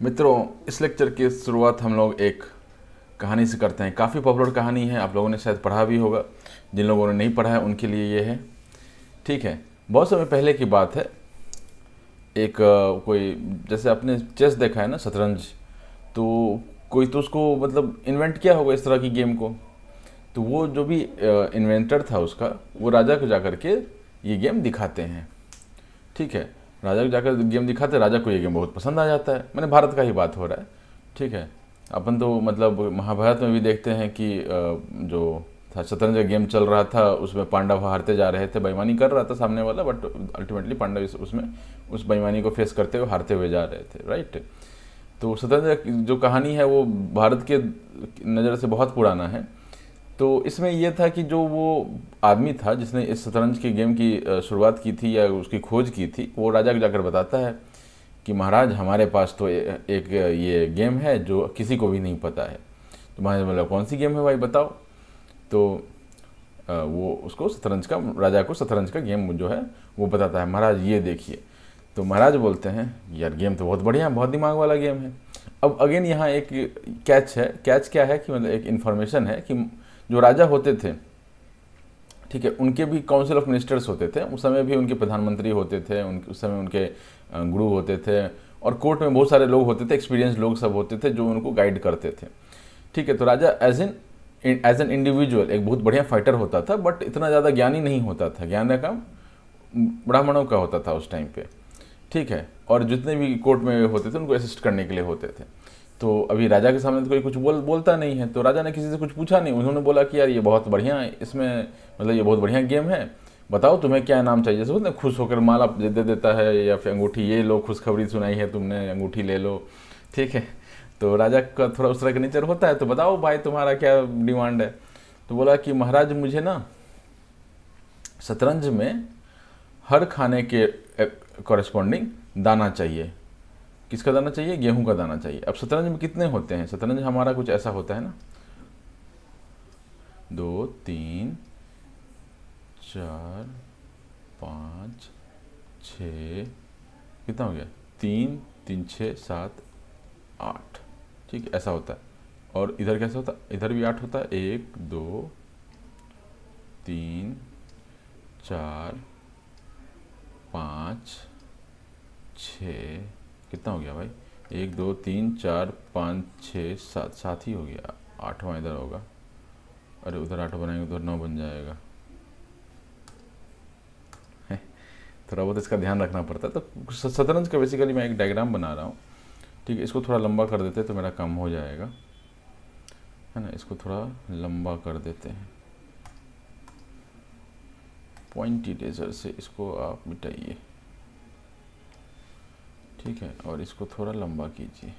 मित्रों, इस लेक्चर की शुरुआत हम लोग एक कहानी से करते हैं। काफ़ी पॉपुलर कहानी है, आप लोगों ने शायद पढ़ा भी होगा। जिन लोगों ने नहीं पढ़ा है उनके लिए ये है। ठीक है, बहुत समय पहले की बात है। एक कोई, जैसे आपने चेस देखा है ना, शतरंज, तो कोई तो उसको मतलब इन्वेंट किया होगा इस तरह की गेम को। तो वो जो भी इन्वेंटर था उसका, वो राजा को जाकर के ये गेम दिखाते हैं। ठीक है, राजा को जाकर गेम दिखाते, राजा को ये गेम बहुत पसंद आ जाता है। मैंने भारत का ही बात हो रहा है। ठीक है, अपन तो मतलब महाभारत में भी देखते हैं कि जो था शतरंज का गेम चल रहा था, उसमें पांडव हारते जा रहे थे, बेईमानी कर रहा था सामने वाला, बट अल्टीमेटली पांडव उसमें उस बेईमानी को फेस करते हुए हारते हुए जा रहे थे। राइट। तो शतरंज जो कहानी है वो भारत के नज़र से बहुत पुराना है। तो इसमें यह था कि जो वो आदमी था जिसने इस शतरंज की गेम की शुरुआत की थी या उसकी खोज की थी, वो राजा को जाकर बताता है कि महाराज, हमारे पास तो एक ये गेम है जो किसी को भी नहीं पता है। तो महाराज बोला, कौन सी गेम है भाई, बताओ। तो वो उसको शतरंज का, राजा को शतरंज का गेम जो है वो बताता है। महाराज ये देखिए। तो महाराज बोलते हैं, यार गेम तो बहुत बढ़िया, बहुत दिमाग वाला गेम है। अब अगेन यहाँ एक कैच है। कैच क्या है कि मतलब एक इन्फॉर्मेशन है कि जो राजा होते थे, ठीक है, उनके भी काउंसिल ऑफ मिनिस्टर्स होते थे। उस समय भी उनके प्रधानमंत्री होते थे, उस समय उनके गुरु होते थे, और कोर्ट में बहुत सारे लोग होते थे, एक्सपीरियंस लोग सब होते थे जो उनको गाइड करते थे। ठीक है, तो राजा एज एन इंडिविजुअल एक बहुत बढ़िया फाइटर होता था, बट इतना ज़्यादा ज्ञानी नहीं होता था। ज्ञान का ब्राह्मणों का होता था उस टाइम पे। ठीक है, और जितने भी कोर्ट में होते थे उनको असिस्ट करने के लिए होते थे। तो अभी राजा के सामने तो कोई कुछ बोलता नहीं है। तो राजा ने किसी से कुछ पूछा नहीं। उन्होंने बोला कि यार ये बहुत बढ़िया है, इसमें मतलब ये बहुत बढ़िया गेम है, बताओ तुम्हें क्या नाम चाहिए। जैसे बोलते हैं, खुश होकर माला दे देता है, या फिर अंगूठी, ये लो, खुशखबरी सुनाई है तुमने, अंगूठी ले लो। ठीक है, तो राजा का थोड़ा उस तरह का नेचर होता है। तो बताओ भाई, तुम्हारा क्या डिमांड है। तो बोला कि महाराज, मुझे ना शतरंज में हर खाने के कॉरेस्पॉन्डिंग दाना चाहिए। किसका दाना चाहिए? गेहूं का दाना चाहिए। अब शतरंज में कितने होते हैं? शतरंज हमारा कुछ ऐसा होता है ना, 2 3 4 5 6, कितना हो गया, 3 3 6 7 8। ठीक है, ऐसा होता है। और इधर कैसा होता है? इधर भी 8 होता है। 1 2 3 4 5 6, कितना हो गया भाई? 1 2 3 4 5 6 7, 7 ही हो गया। 8वां इधर होगा। अरे उधर 8 बनाएंगे उधर 9 बन जाएगा। थोड़ा बहुत इसका ध्यान रखना पड़ता है। तो शतरंज का बेसिकली मैं एक डायग्राम बना रहा हूँ। ठीक है, इसको थोड़ा लंबा कर देते तो मेरा काम हो जाएगा, है ना। इसको थोड़ा लंबा कर देते हैं, पॉइंट इरेजर से इसको आप मिटाइए। ठीक है, और इसको थोड़ा लंबा कीजिए।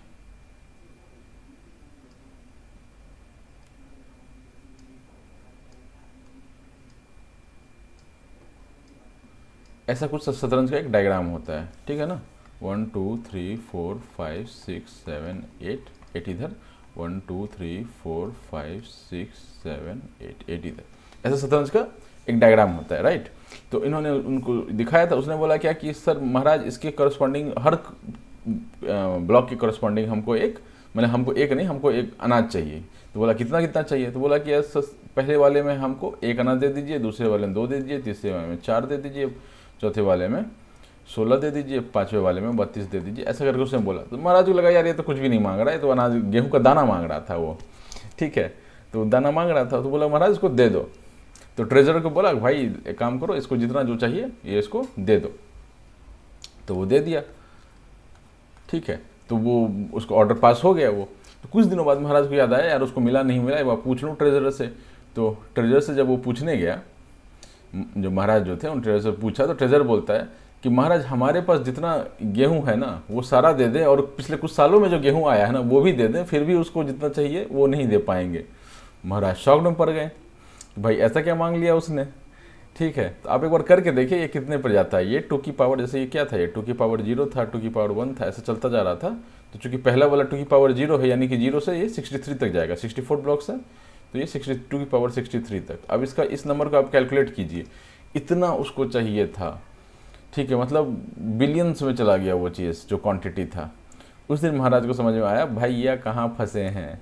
ऐसा कुछ शतरंज का एक डायग्राम होता है। ठीक है ना। 1 2 3 4 5 6 7 8, 8 इधर, 1 2 3 4 5 6 7 8, 8 इधर। ऐसा शतरंज का एक डायग्राम होता है। राइट। तो इन्होंने उनको दिखाया था। उसने बोला क्या कि सर महाराज, इसके करस्पॉन्डिंग हर ब्लॉक के करस्पॉन्डिंग हमको एक, मतलब हमको एक नहीं, हमको एक अनाज चाहिए। तो बोला कितना कितना चाहिए? तो बोला कि यार पहले वाले में हमको 1 अनाज दे दीजिए, दूसरे वाले में 2 दे दीजिए, तीसरे वाले में 4 दे दीजिए, चौथे वाले में 16 दे दीजिए, 5वें वाले में 32 दे दीजिए। ऐसा करके उसने बोला। तो महाराज को लगा यार ये तो कुछ भी नहीं मांग रहा है, तो अनाज गेहूं का दाना मांग रहा था वो। ठीक है, तो दाना मांग रहा था। तो बोला महाराज इसको दे दो। तो ट्रेजर को बोला भाई एक काम करो, इसको जितना जो चाहिए ये इसको दे दो। तो वो दे दिया। ठीक है, तो वो उसको ऑर्डर पास हो गया वो। तो कुछ दिनों बाद महाराज को याद आया यार उसको मिला नहीं मिला, एक बार पूछ लूँ ट्रेजर से। तो ट्रेजर से जब वो पूछने गया, जो महाराज जो थे उन ट्रेजर से पूछा, तो ट्रेजर बोलता है कि महाराज हमारे पास जितना गेहूं है ना वो सारा दे दें, और पिछले कुछ सालों में जो गेहूं आया है ना वो भी दे दें, फिर भी उसको जितना चाहिए वो नहीं दे पाएंगे। महाराज शॉक में पड़ गए, भाई ऐसा क्या मांग लिया उसने। ठीक है, तो आप एक बार करके देखिए ये कितने पर जाता है। ये 2 की पावर, जैसे ये क्या था, ये 2 की पावर 0 था, 2 की पावर 1 था, ऐसे चलता जा रहा था। तो चूंकि पहला वाला 2 की पावर 0 है, यानी कि 0 से ये 63 तक जाएगा। 64 ब्लॉक्स है, तो ये 2 की पावर 63 तक। अब इसका इस नंबर को आप कैलकुलेट कीजिए, इतना उसको चाहिए था। ठीक है, मतलब बिलियंस में चला गया वो चीज़, जो क्वांटिटी था उस दिन महाराज को समझ में आया भैया कहाँ फंसे हैं,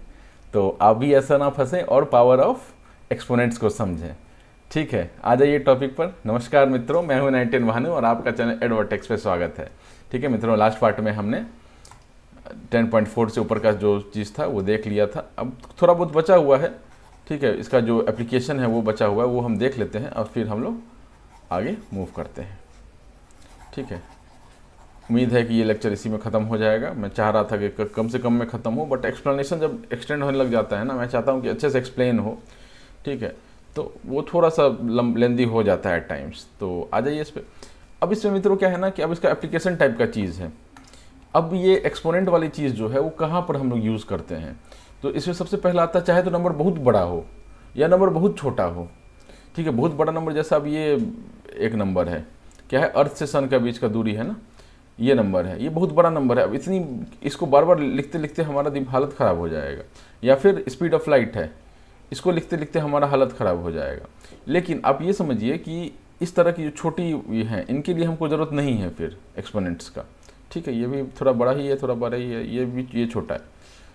तो आप भी ऐसा ना फंसें और पावर ऑफ एक्सपोनेंट्स को समझें। ठीक है, आ जाइए टॉपिक पर। नमस्कार मित्रों, मैं हूं 19 भानु और आपका चैनल एडवर्टेक्स पे स्वागत है। ठीक है मित्रों, लास्ट पार्ट में हमने 10.4 से ऊपर का जो चीज़ था वो देख लिया था। अब थोड़ा बहुत बचा हुआ है। ठीक है, इसका जो एप्लीकेशन है वो बचा हुआ है, वो हम देख लेते हैं और फिर हम लोग आगे मूव करते हैं। ठीक है, उम्मीद है कि ये लेक्चर इसी में ख़त्म हो जाएगा। मैं चाह रहा था कि कम से कम में ख़त्म हो, बट एक्सप्लेनेशन जब एक्सटेंड होने लग जाता है ना, मैं चाहता हूँ कि अच्छे से एक्सप्लेन हो। ठीक है, तो वो थोड़ा सा लेंदी हो जाता है एट टाइम्स। तो आ जाइए इस पर। अब इसमें मित्रों क्या है ना कि अब इसका एप्लीकेशन टाइप का चीज़ है। अब ये एक्सपोनेंट वाली चीज़ जो है वो कहाँ पर हम लोग यूज़ करते हैं, तो इसमें सबसे पहला आता है चाहे तो नंबर बहुत बड़ा हो या नंबर बहुत छोटा हो। ठीक है, बहुत बड़ा नंबर जैसा अब ये एक नंबर है, क्या है, अर्थ से सन का बीच का दूरी है ना, ये नंबर है, ये बहुत बड़ा नंबर है। अब इतनी इसको बार बार लिखते लिखते हमारा हालत ख़राब हो जाएगा। या फिर स्पीड ऑफ लाइट है, इसको लिखते लिखते हमारा हालत ख़राब हो जाएगा। लेकिन आप ये समझिए कि इस तरह की जो छोटी ये हैं इनके लिए हमको ज़रूरत नहीं है फिर एक्सपोनेंट्स का। ठीक है, ये भी थोड़ा बड़ा ही है, थोड़ा बड़ा ही है, ये भी ये छोटा है।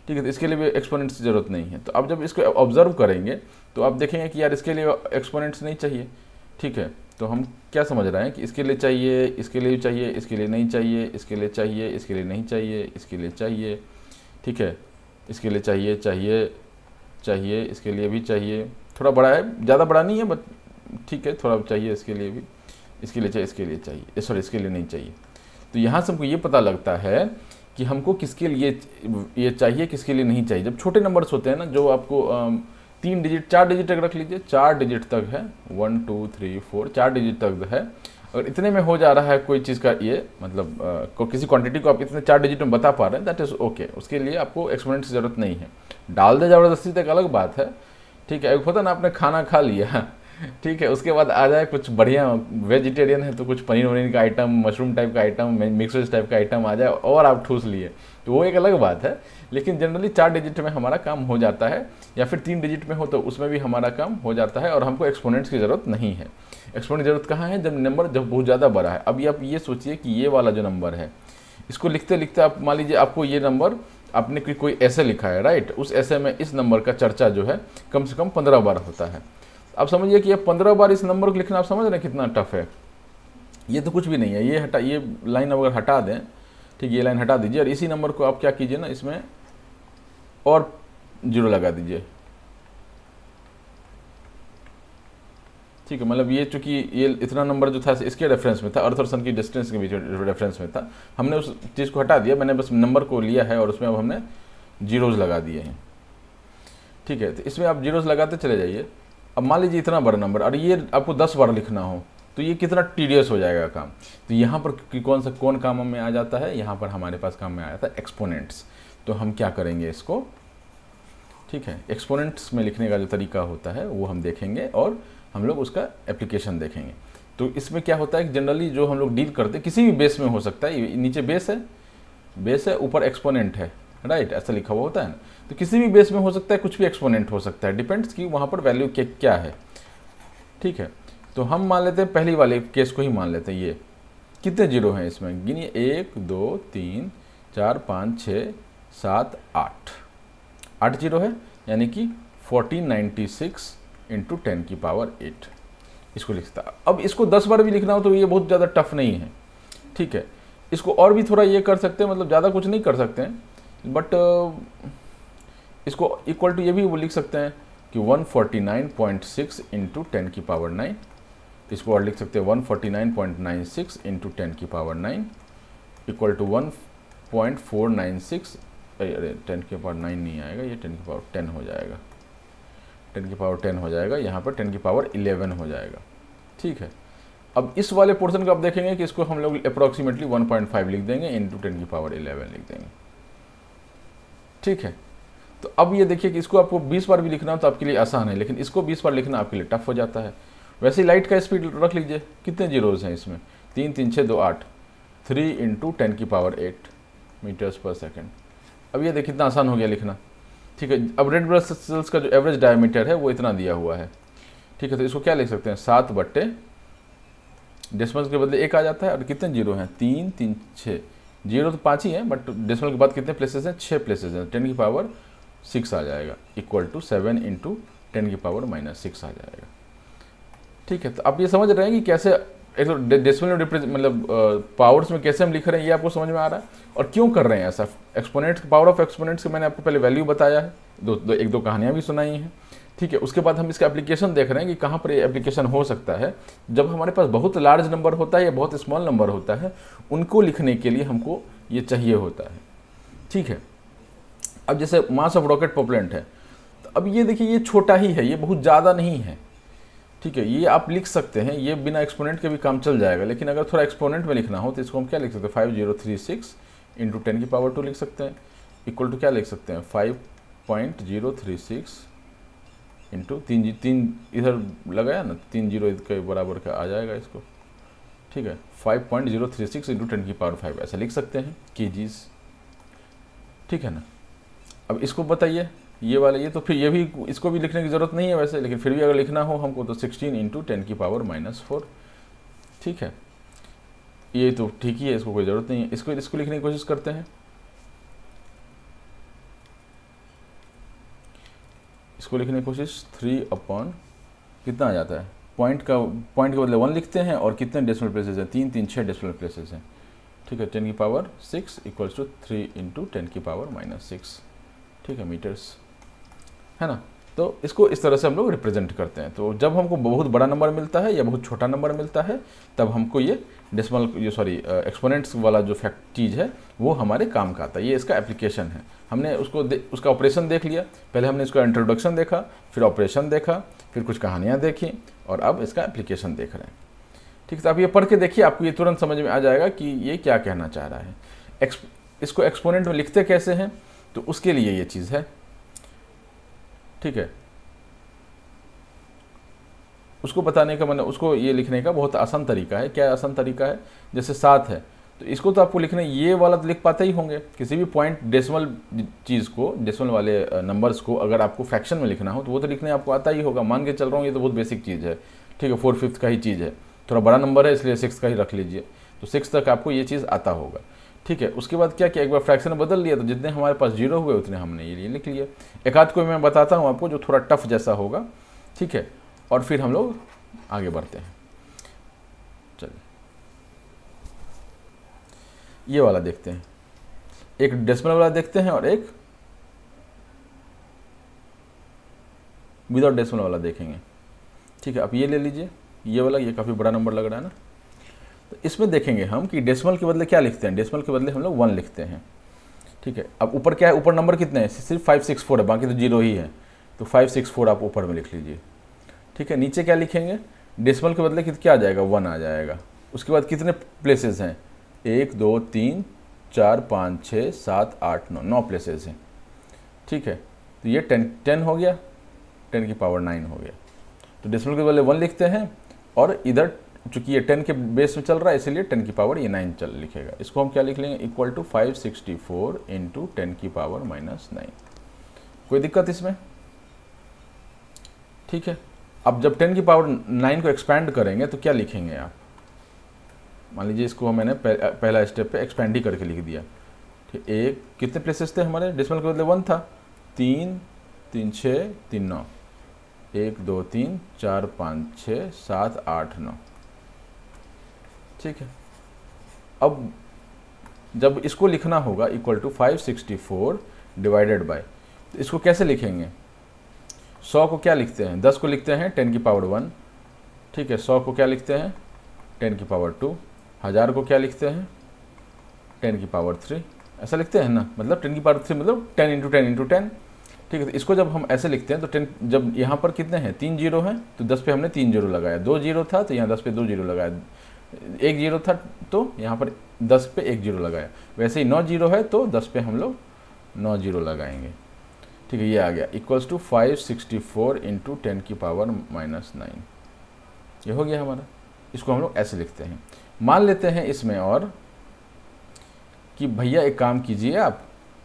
ठीक है, तो इसके लिए भी एक्सपोनेंट्स की ज़रूरत नहीं है। तो अब जब इसको ऑब्जर्व करेंगे तो आप देखेंगे कि यार इसके लिए एक्सपोनेंट्स नहीं चाहिए। ठीक है, तो हम क्या समझ रहे हैं कि इसके लिए चाहिए, इसके लिए चाहिए, इसके लिए नहीं चाहिए, इसके लिए चाहिए, इसके लिए नहीं चाहिए, इसके लिए चाहिए। ठीक है, इसके लिए चाहिए चाहिए, इसके लिए भी चाहिए। थोड़ा बड़ा है, ज़्यादा बड़ा नहीं है बट ठीक है, थोड़ा चाहिए इसके लिए भी, इसके लिए चाहिए, इसके लिए चाहिए, सॉरी इसके लिए नहीं चाहिए। तो यहाँ से हमको ये पता लगता है कि हमको किसके लिए ये चाहिए, किसके लिए नहीं चाहिए। जब छोटे नंबर्स होते हैं ना, जो आपको 3 डिजिट 4 डिजिट तक रख लीजिए, 4 डिजिट तक है, 1 2 3 4 4 डिजिट तक है। अगर इतने में हो जा रहा है कोई चीज़ का ये मतलब किसी क्वांटिटी को आप इतने 4 डिजिट में बता पा रहे हैं, दैट इज़ ओके। उसके लिए आपको एक्सपोनेंट की ज़रूरत नहीं है। डाल दे ज़बरदस्ती तक अलग बात है। ठीक है, एक होता ना, आपने खाना खा लिया, ठीक है, उसके बाद आ जाए कुछ बढ़िया, वेजिटेरियन है तो कुछ पनीर वनीर का आइटम, मशरूम टाइप का आइटम, मिक्स वेज टाइप का आइटम आ जाए और आप ठूस लिए, तो वो एक अलग बात है। लेकिन जनरली 4 डिजिट में हमारा काम हो जाता है, या फिर 3 डिजिट में हो तो उसमें भी हमारा काम हो जाता है और हमको एक्सपोनेंट्स की ज़रूरत नहीं है। एक्सपोनेंट की ज़रूरत कहाँ है, जब नंबर जब बहुत ज़्यादा बड़ा है। अभी आप ये सोचिए कि ये वाला जो नंबर है, इसको लिखते लिखते आप मान लीजिए आपको ये नंबर आपने कोई ऐसे लिखा है, राइट, उस ऐसे में इस नंबर का चर्चा जो है कम से कम 15 बार होता है। आप समझिए कि ये 15 बार इस नंबर को लिखना, आप समझ रहे हैं कितना टफ है। ये तो कुछ भी नहीं है, ये हटा, ये लाइन अगर हटा दें, ठीक, ये लाइन हटा दीजिए और इसी नंबर को आप क्या कीजिए ना, इसमें और 0 लगा दीजिए। ठीक है, मतलब ये चूंकि ये इतना नंबर जो था इसके रेफरेंस में था, अर्थ और सन की डिस्टेंस के बीच रेफरेंस में था, हमने उस चीज़ को हटा दिया। मैंने बस नंबर को लिया है और उसमें अब हमने जीरोज़ लगा दिए हैं। ठीक है, तो इसमें आप जीरोज़ लगाते चले जाइए। अब मान लीजिए इतना बड़ा नंबर और ये आपको 10 बार लिखना हो तो ये कितना टीडियस हो जाएगा काम। तो यहाँ पर कौन काम में आ जाता है, यहाँ पर हमारे पास काम में आ जाता है एक्सपोनेंट्स। तो हम क्या करेंगे इसको, ठीक है, एक्सपोनेंट्स में लिखने का जो तरीका होता है वो हम देखेंगे और हम लोग उसका एप्लीकेशन देखेंगे। तो इसमें क्या होता है कि जनरली जो हम लोग डील करते हैं किसी भी बेस में हो सकता है, नीचे बेस है, ऊपर एक्सपोनेंट है, राइट, ऐसा लिखा हुआ होता है ना। तो किसी भी बेस में हो सकता है, कुछ भी एक्सपोनेंट हो सकता है, डिपेंड्स कि वहाँ पर वैल्यू क्या है। ठीक है, तो हम मान लेते हैं पहली वाले केस को ही मान लेते हैं। ये कितने जीरो हैं इसमें, गिनिए, 1 2 3 4 5 6 7 8 जीरो है, यानी कि 1496 इंटू 10 की पावर 8 इसको लिखता है। अब इसको 10 बार भी लिखना हो तो ये बहुत ज़्यादा टफ नहीं है। ठीक है, इसको और भी थोड़ा ये कर सकते हैं, मतलब ज़्यादा कुछ नहीं कर सकते हैं, बट इसको इक्वल टू ये भी वो लिख सकते हैं कि 149.6 इंटू 10 की पावर 9। इसको और लिख सकते हैं 149.96 इंटू 10 की पावर 9 इक्वल टू 1.496, अरे 10 की पावर 9 नहीं आएगा, ये 10 की पावर 10 हो जाएगा, 10 की पावर 10 हो जाएगा, यहाँ पर 10 की पावर 11 हो जाएगा। ठीक है, अब इस वाले पोर्शन को आप देखेंगे कि इसको हम लोग अप्रॉक्सीमेटली 1.5 लिख देंगे इंटू 10 की पावर 11 लिख देंगे। ठीक है, तो अब ये देखिए कि इसको आपको 20 बार भी लिखना हो तो आपके लिए आसान है, लेकिन इसको 20 बार लिखना आपके लिए टफ हो जाता है। वैसे ही लाइट का स्पीड रख लीजिए, कितने जीरोज़ हैं इसमें, 3 3 6 2 8, 3 इंटू 10 की पावर 8 मीटर्स पर सेकेंड। अब ये देखिए कितना आसान हो गया लिखना। ठीक है, अब रेड ब्लड सेल्स का जो एवरेज डायमीटर है वो इतना दिया हुआ है। ठीक है, तो इसको क्या लिख सकते हैं, 7 बट्टे डेसिमल के बदले 1 आ जाता है, और कितने जीरो हैं, 3 3 6, जीरो तो 5 ही है, बट डेसिमल के बाद कितने प्लेसेस हैं, 6 प्लेसेस हैं, 10 की पावर 6 आ जाएगा, इक्वल टू 7 इंटू 10 की पावर -6 आ जाएगा। ठीक है, तो आप ये समझ रहे हैं कि कैसे एक तो डेसिमल में रिप्रेजेंट मतलब पावर्स में कैसे हम लिख रहे हैं, ये आपको समझ में आ रहा है। और क्यों कर रहे हैं ऐसा, एक्सपोनेंट्स, पावर ऑफ एक्सपोनेंट्स की मैंने आपको पहले वैल्यू बताया है, एक दो कहानियाँ भी सुनाई हैं। ठीक है, उसके बाद हम इसका एप्लीकेशन देख रहे हैं कि कहाँ पर ये एप्लीकेशन हो सकता है। जब हमारे पास बहुत लार्ज नंबर होता है या बहुत स्मॉल नंबर होता है, उनको लिखने के लिए हमको ये चाहिए होता है। ठीक है, अब जैसे मास ऑफ रॉकेट प्रोपेलेंट है, तो अब ये देखिए ये छोटा ही है, ये बहुत ज़्यादा नहीं है। ठीक है, ये आप लिख सकते हैं, ये बिना एक्सपोनेंट के भी काम चल जाएगा, लेकिन अगर थोड़ा एक्सपोनेंट में लिखना हो तो इसको हम क्या लिख सकते हैं, 5036 इंटू 10 की पावर 2 लिख सकते हैं, इक्वल टू क्या लिख सकते हैं, 5.036 इंटू 3 इधर लगाया ना, 3 जीरो के बराबर का आ जाएगा इसको। ठीक है, 5.036 इंटू 10 की पावर 5 ऐसा लिख सकते हैं केजीज। ठीक है ना, अब इसको बताइए, ये वाला, ये तो फिर ये भी, इसको भी लिखने की ज़रूरत नहीं है वैसे, लेकिन फिर भी अगर लिखना हो हमको तो 16 इंटू 10 की पावर -4। ठीक है, ये तो ठीक ही है, इसको कोई ज़रूरत नहीं है। इसको लिखने की कोशिश करते हैं, इसको लिखने की कोशिश, 3 अपॉन कितना आ जाता है, पॉइंट के बदले 1 लिखते हैं, और कितने डेसिमल प्लेसेस हैं, 3 3 6 डेसिमल प्लेसेस हैं। ठीक है, 10 की पावर 6 इक्वल्स टू 3 इंटू 10 की पावर -6। ठीक है, मीटर्स है ना। तो इसको इस तरह से हम लोग रिप्रेजेंट करते हैं। तो जब हमको बहुत बड़ा नंबर मिलता है या बहुत छोटा नंबर मिलता है, तब हमको ये डेसिमल, ये सॉरी एक्सपोनेंट्स वाला जो फैक्ट चीज़ है वो हमारे काम का आता है। ये इसका एप्लीकेशन है। हमने उसका ऑपरेशन देख लिया, पहले हमने इसका इंट्रोडक्शन देखा, फिर ऑपरेशन देखा, फिर कुछ कहानियाँ देखी, और अब इसका एप्लीकेशन देख रहे हैं। ठीक है, तो आप ये पढ़ के देखिए, आपको ये तुरंत समझ में आ जाएगा कि ये क्या कहना चाह रहा है। इसको एक्सपोनेंट में लिखते कैसे हैं, तो उसके लिए ये चीज़ है। ठीक है, उसको बताने का मतलब, उसको ये लिखने का बहुत आसान तरीका है। क्या आसान तरीका है, जैसे 7 है तो इसको तो आपको लिखना, ये वाला तो लिख पाते ही होंगे। किसी भी पॉइंट डेसिमल चीज़ को, डेसिमल वाले नंबर्स को अगर आपको फ्रैक्शन में लिखना हो तो वो तो लिखने आपको आता ही होगा। मान के चल रहा हूँ, ये तो बहुत बेसिक चीज़ है। ठीक है, 4/5 का ही चीज़ है, थोड़ा बड़ा नंबर है इसलिए 6 का ही रख लीजिए, तो 6 तक आपको ये चीज़ आता होगा। ठीक है, उसके बाद क्या किया, एक बार फ्रैक्शन बदल लिया तो जितने हमारे पास जीरो हुए उतने हमने ये लिख लिया। एक आध कोई मैं बताता हूँ आपको जो थोड़ा टफ जैसा होगा। ठीक है, और फिर हम लोग आगे बढ़ते हैं। चलिए, ये वाला देखते हैं, एक डेसिमल वाला देखते हैं और एक विदाउट डेसिमल वाला देखेंगे। ठीक है, आप ये ले लीजिए, ये वाला, ये काफ़ी बड़ा नंबर लग रहा है ना। तो इसमें देखेंगे हम कि डेसिमल के बदले क्या लिखते हैं। डेसिमल के बदले हम लोग 1 लिखते हैं। ठीक है, अब ऊपर क्या है, ऊपर नंबर कितने हैं, सिर्फ 564 है, बाकी तो जीरो ही है, तो 564 आप ऊपर में लिख लीजिए। ठीक है, नीचे क्या लिखेंगे, डेसिमल के बदले क्या आ जाएगा, 1 आ जाएगा। उसके बाद कितने प्लेसेस हैं, 1 2 3 4 5 6 7 8 9 प्लेसेस हैं। ठीक है, तो ये 10 हो गया, 10 की पावर 9 हो गया। तो डेसिमल के बदले 1 लिखते हैं, और इधर चूंकि ये 10 के बेस में चल रहा है इसीलिए 10 की पावर ये 9 लिखेगा। इसको हम क्या लिख लेंगे, इक्वल टू 564 इंटू 10 की पावर -9। कोई दिक्कत इसमें? ठीक है, अब जब 10 की पावर 9 को एक्सपैंड करेंगे तो क्या लिखेंगे आप, मान लीजिए इसको मैंने पहला स्टेप पे एक्सपैंड ही करके लिख दिया। ठीक, एक कितने प्लेसेस थे हमारे, डेसिमल के बदले 1 था, 3 3 6 3 9, 1 2 3 4 5 6 7 8 9। ठीक है, अब जब इसको लिखना होगा इक्वल टू 564 डिवाइडेड बाय, तो इसको कैसे लिखेंगे, 100 को क्या लिखते हैं, 10 को लिखते हैं 10 की पावर 1। ठीक है, 100 को क्या लिखते हैं 10 की पावर 2, 1000 को क्या लिखते हैं 10 की पावर 3, ऐसा लिखते हैं ना, मतलब 10 की पावर 3 मतलब 10 इंटू 10 इंटू 10। ठीक है, तो इसको जब हम ऐसे लिखते हैं तो 10, जब यहाँ पर कितने हैं 3 जीरो हैं तो 10 पे हमने 3 जीरो लगाया, 2 जीरो था तो यहाँ 10 पे 2 जीरो लगाया, 1 जीरो था तो यहाँ पर 10 पे 1 जीरो लगाया। वैसे ही 9 जीरो है तो 10 पे हम लोग 9 जीरो लगाएंगे। ठीक है, ये आ गया इक्वल्स टू 564 इंटू 10 की पावर -9। ये हो गया हमारा। इसको हम लोग ऐसे लिखते हैं। मान लेते हैं इसमें और कि भैया एक काम कीजिए आप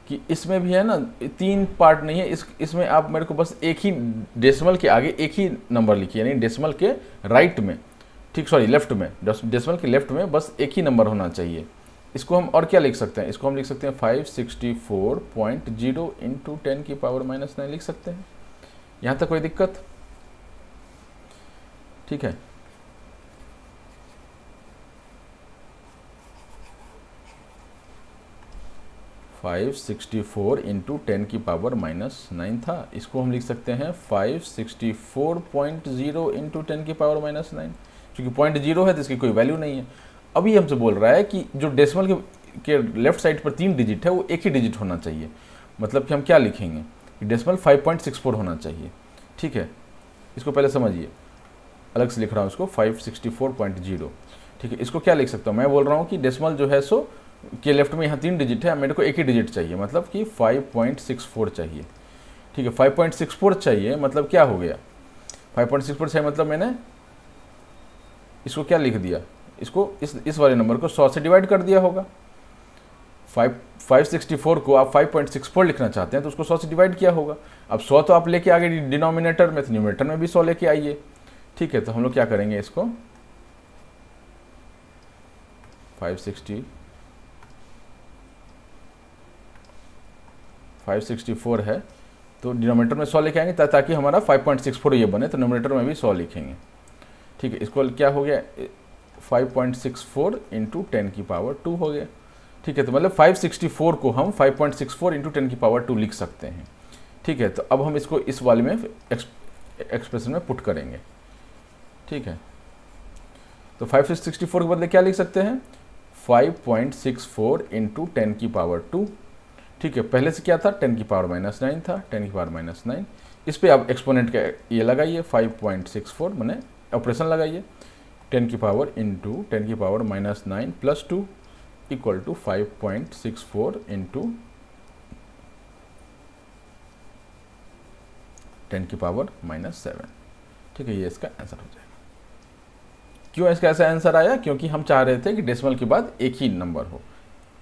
कि इसमें भी है ना 3 पार्ट नहीं है, इसमें आप मेरे को बस एक ही डेसिमल के आगे एक ही नंबर लिखिए, यानी डेसिमल के राइट में, ठीक सॉरी लेफ्ट में, डेसिमल के लेफ्ट में बस एक ही नंबर होना चाहिए। इसको हम और क्या लिख सकते हैं, इसको हम लिख सकते हैं 564.0 इंटू 10⁻⁻9 लिख सकते हैं। यहाँ तक कोई दिक्कत? ठीक है, फाइव 64 इंटू 10⁻⁻9 था, इसको हम लिख सकते हैं 564.0 इंटू 10⁻⁻9, क्योंकि 0.0 है तो इसकी कोई वैल्यू नहीं है। अभी हमसे बोल रहा है कि जो डेसिमल के लेफ्ट साइड पर 3 डिजिट है वो एक ही डिजिट होना चाहिए, मतलब कि हम क्या लिखेंगे कि डेसिमल 5.64 होना चाहिए। ठीक है, इसको पहले समझिए, अलग से लिख रहा हूँ इसको 564.0। ठीक है, इसको क्या लिख सकता हूँ, मैं बोल रहा हूँ कि डेसिमल जो है सो के लेफ्ट में यहाँ 3 डिजिट है, मेरे को एक ही डिजिट चाहिए, मतलब कि 5.64 चाहिए। ठीक है, 5.64 चाहिए, मतलब क्या हो गया, 5.64 चाहिए मतलब मैंने इसको क्या लिख दिया, इसको इस वाले नंबर को 100 से डिवाइड कर दिया होगा। 564 को आप 5.64 लिखना चाहते हैं तो उसको 100 से डिवाइड किया होगा। अब 100 तो आप लेके आ गए डिनोमिनेटर में, तो न्यूमरेटर में भी 100 लेके आइए। ठीक है, तो हम लोग क्या करेंगे, इसको 564 है तो डिनोमिनेटर में 100 लेके आएंगे ताकि हमारा 5.64 ये बने, तो न्यूमरेटर में भी 100 लिखेंगे। ठीक है, इसको क्या हो गया 5.64 इंटू 10⁻² हो गया। ठीक है, तो मतलब 564 को हम 5.64 इंटू 10⁻² लिख सकते हैं। ठीक है, तो अब हम इसको इस वाले में एक्सप्रेशन में पुट करेंगे। ठीक है, तो 564 के बदले क्या लिख सकते हैं 5.64 इंटू 10⁻²। ठीक है, पहले से क्या था 10⁻⁻9 था, 10⁻⁻9 इस पे आप एक्सपोनेंट का ये लगाइए 5.64 मैंने ऑपरेशन लगाइए 10⁻⁻ into 10⁻⁻9 plus 2 equal to 5.64 into 10⁻⁻7। ठीक है, ये इसका आंसर हो जाएगा। क्यों इसका ऐसा आंसर आया, क्योंकि हम चाह रहे थे कि डेसिमल के बाद एक ही नंबर हो।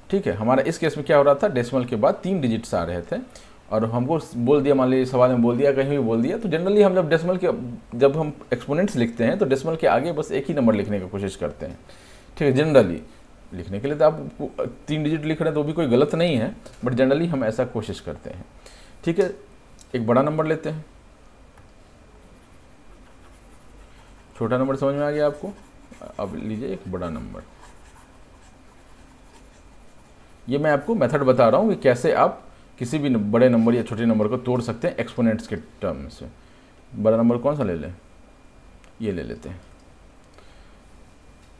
ठीक है, हमारा इस केस में क्या हो रहा था, डेसिमल के बाद 3 डिजिट्स आ रहे थे और हमको बोल दिया, मान लीजिए सवाल में बोल दिया, कहीं भी बोल दिया, तो जनरली हम जब हम एक्सपोनेंट्स लिखते हैं तो डेसिमल के आगे बस एक ही नंबर लिखने की कोशिश करते हैं। ठीक है, जनरली लिखने के लिए तो आप 3 डिजिट लिख रहे हैं तो भी कोई गलत नहीं है, बट जनरली हम ऐसा कोशिश करते हैं। ठीक है, एक बड़ा नंबर लेते हैं, छोटा नंबर समझ में आ गया आपको। अब लीजिए एक बड़ा नंबर, ये मैं आपको मेथड बता रहा हूँ कि कैसे आप किसी भी बड़े नंबर या छोटे नंबर को तोड़ सकते हैं एक्सपोनेंट्स के टर्म से। बड़ा नंबर कौन सा ले लें, ये ले लेते हैं।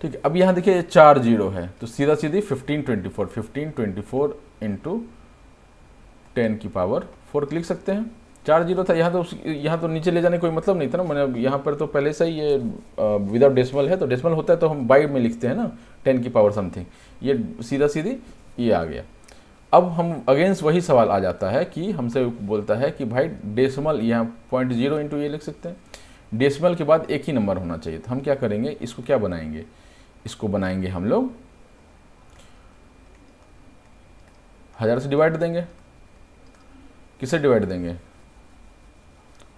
ठीक है, अब यहाँ देखिए 4 जीरो है तो सीधा सीधी 1524 इंटू 10⁻⁴ लिख सकते हैं। 4 जीरो था, यहाँ तो नीचे ले जाने कोई मतलब नहीं था ना, मैंने यहाँ पर तो पहले से ही ये विदाउट डेसिमल है, तो डेसिमल होता है तो हम बाई में लिखते हैं ना 10⁻⁻ समथिंग, ये सीधा सीधी ये आ गया। अब हम अगेंस्ट वही सवाल आ जाता है कि हमसे बोलता है कि भाई डेसिमल यहाँ 0.0 इंटू ये लिख सकते हैं, डेसिमल के बाद एक ही नंबर होना चाहिए। तो हम क्या करेंगे, इसको क्या बनाएंगे, इसको बनाएंगे हम लोग 1000 से डिवाइड देंगे। किससे डिवाइड देंगे,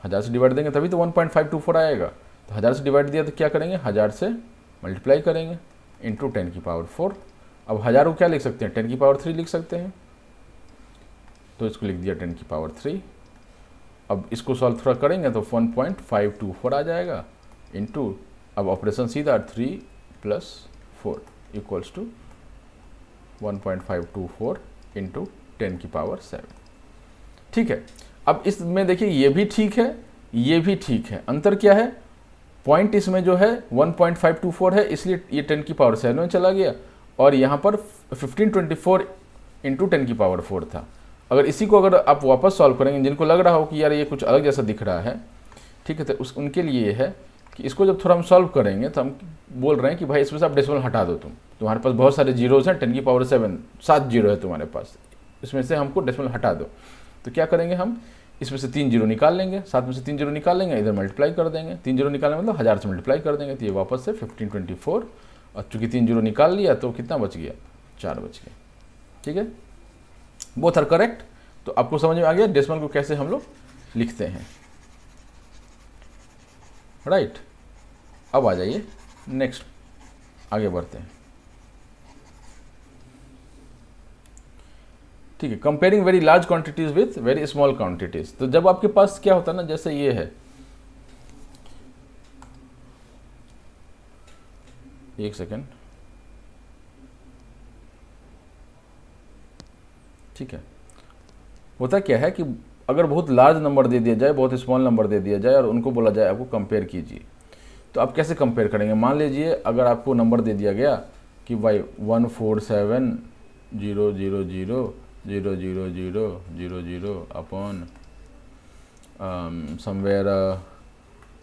1000 से डिवाइड देंगे तभी तो 1.524 आएगा। तो 1000 से डिवाइड दिया तो क्या करेंगे, 1000 से मल्टीप्लाई करेंगे इंटू 10⁻⁴। अब 1000 को क्या लिख सकते हैं 10⁻³ लिख सकते हैं, तो इसको लिख दिया 10⁻³। अब इसको सॉल्व थोड़ा करेंगे तो 1.524 आ जाएगा इंटू, अब ऑपरेशन सीधा 3 + 4 इक्वल्स टू 1.524 इंटू 10⁻⁷। ठीक है, अब इसमें देखिए ये भी ठीक है, ये भी ठीक है, अंतर क्या है, पॉइंट इसमें जो है 1.524 है इसलिए ये 10⁻⁷ में चला गया, और यहाँ पर 1524 इंटू 10⁻⁴ था। अगर इसी को अगर आप वापस सॉल्व करेंगे, जिनको लग रहा हो कि यार ये कुछ अलग जैसा दिख रहा है, ठीक है, तो उनके लिए ये है कि इसको जब थोड़ा हम सॉल्व करेंगे तो हम बोल रहे हैं कि भाई इसमें से आप डेसिमल हटा दो, तुम्हारे पास बहुत सारे जीरोज़ हैं, 10⁻⁷ 7 जीरो है तुम्हारे पास, इसमें से हमको डेसिमल हटा दो। तो क्या करेंगे, हम इसमें से 3 जीरो निकाल लेंगे, 7 में से 3 जीरो निकाल लेंगे, इधर मल्टीप्लाई कर देंगे, 3 जीरो निकालने मतलब 1000 से मल्टीप्लाई कर देंगे, तो ये वापस से 1524, और चूंकि 3 जीरो निकाल लिया तो कितना बच गया, 4 बच गया। ठीक है, बोथ आर करेक्ट। तो आपको समझ में आ गया डेसिमल को कैसे हम लोग लिखते हैं, राइट। अब आ जाइए नेक्स्ट, आगे बढ़ते हैं। ठीक है, comparing very large quantities with very small quantities. तो जब आपके पास क्या होता है ना, जैसे ये है, एक सेकेंड, ठीक है, होता क्या है कि अगर बहुत लार्ज नंबर दे दिया जाए, बहुत स्मॉल नंबर दे दिया जाए और उनको बोला जाए आपको कंपेयर कीजिए, तो आप कैसे कंपेयर करेंगे? मान लीजिए अगर आपको नंबर दे दिया गया कि भाई 147,000,000,000 अपॉन समवेयर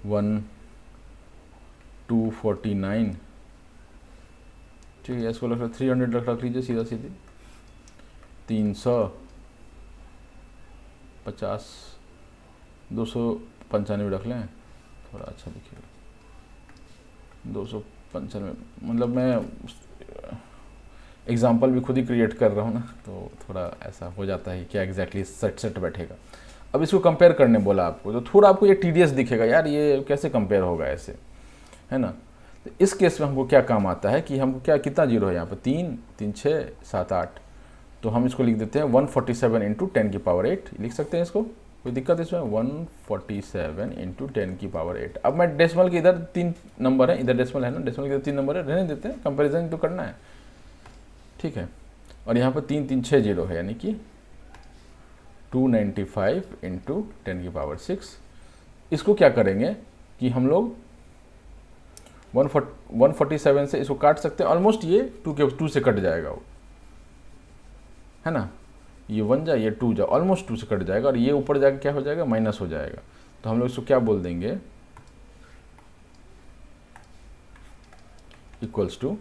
1249, ठीक है, इसको रख 300 रख लीजिए, सीधा सीधी 350, 295 रख लें, थोड़ा अच्छा दिखेगा, 295। मतलब मैं एग्जाम्पल भी खुद ही क्रिएट कर रहा हूँ ना, तो थोड़ा ऐसा हो जाता है क्या एग्जैक्टली सेट बैठेगा। अब इसको कंपेयर करने बोला आपको, तो थोड़ा आपको ये टीडियस दिखेगा, यार ये कैसे कंपेयर होगा ऐसे, है ना। तो इस केस में हमको क्या काम आता है कि हमको क्या, कितना जीरो है यहाँ पे, 3, 3, 6, 7, 8, तो हम इसको लिख देते हैं 147 इंटू 10 की पावर 8, लिख सकते हैं इसको, कोई दिक्कत इसमें, 147 इंटू 10 की पावर 8। अब मैं डेसिमल के इधर 3 नंबर है, इधर डेसिमल है ना, डेसिमल के इधर 3 नंबर है, रहने देते हैं, कंपैरिजन तो करना है, ठीक है। और यहाँ पर 3, 3, 6 जीरो है, यानी कि 295 इंटू 10 की पावर 6। इसको क्या करेंगे कि हम लोग 147 से इसको काट सकते हैं, ऑलमोस्ट ये 2 से कट जाएगा वो, है ना, ये 1 जा, ये 2 जा, ऑलमोस्ट 2 से कट जाएगा, और ये ऊपर जाकर क्या हो जाएगा, माइनस हो जाएगा। तो हम लोग इसको क्या बोल देंगे, इक्वल्स टू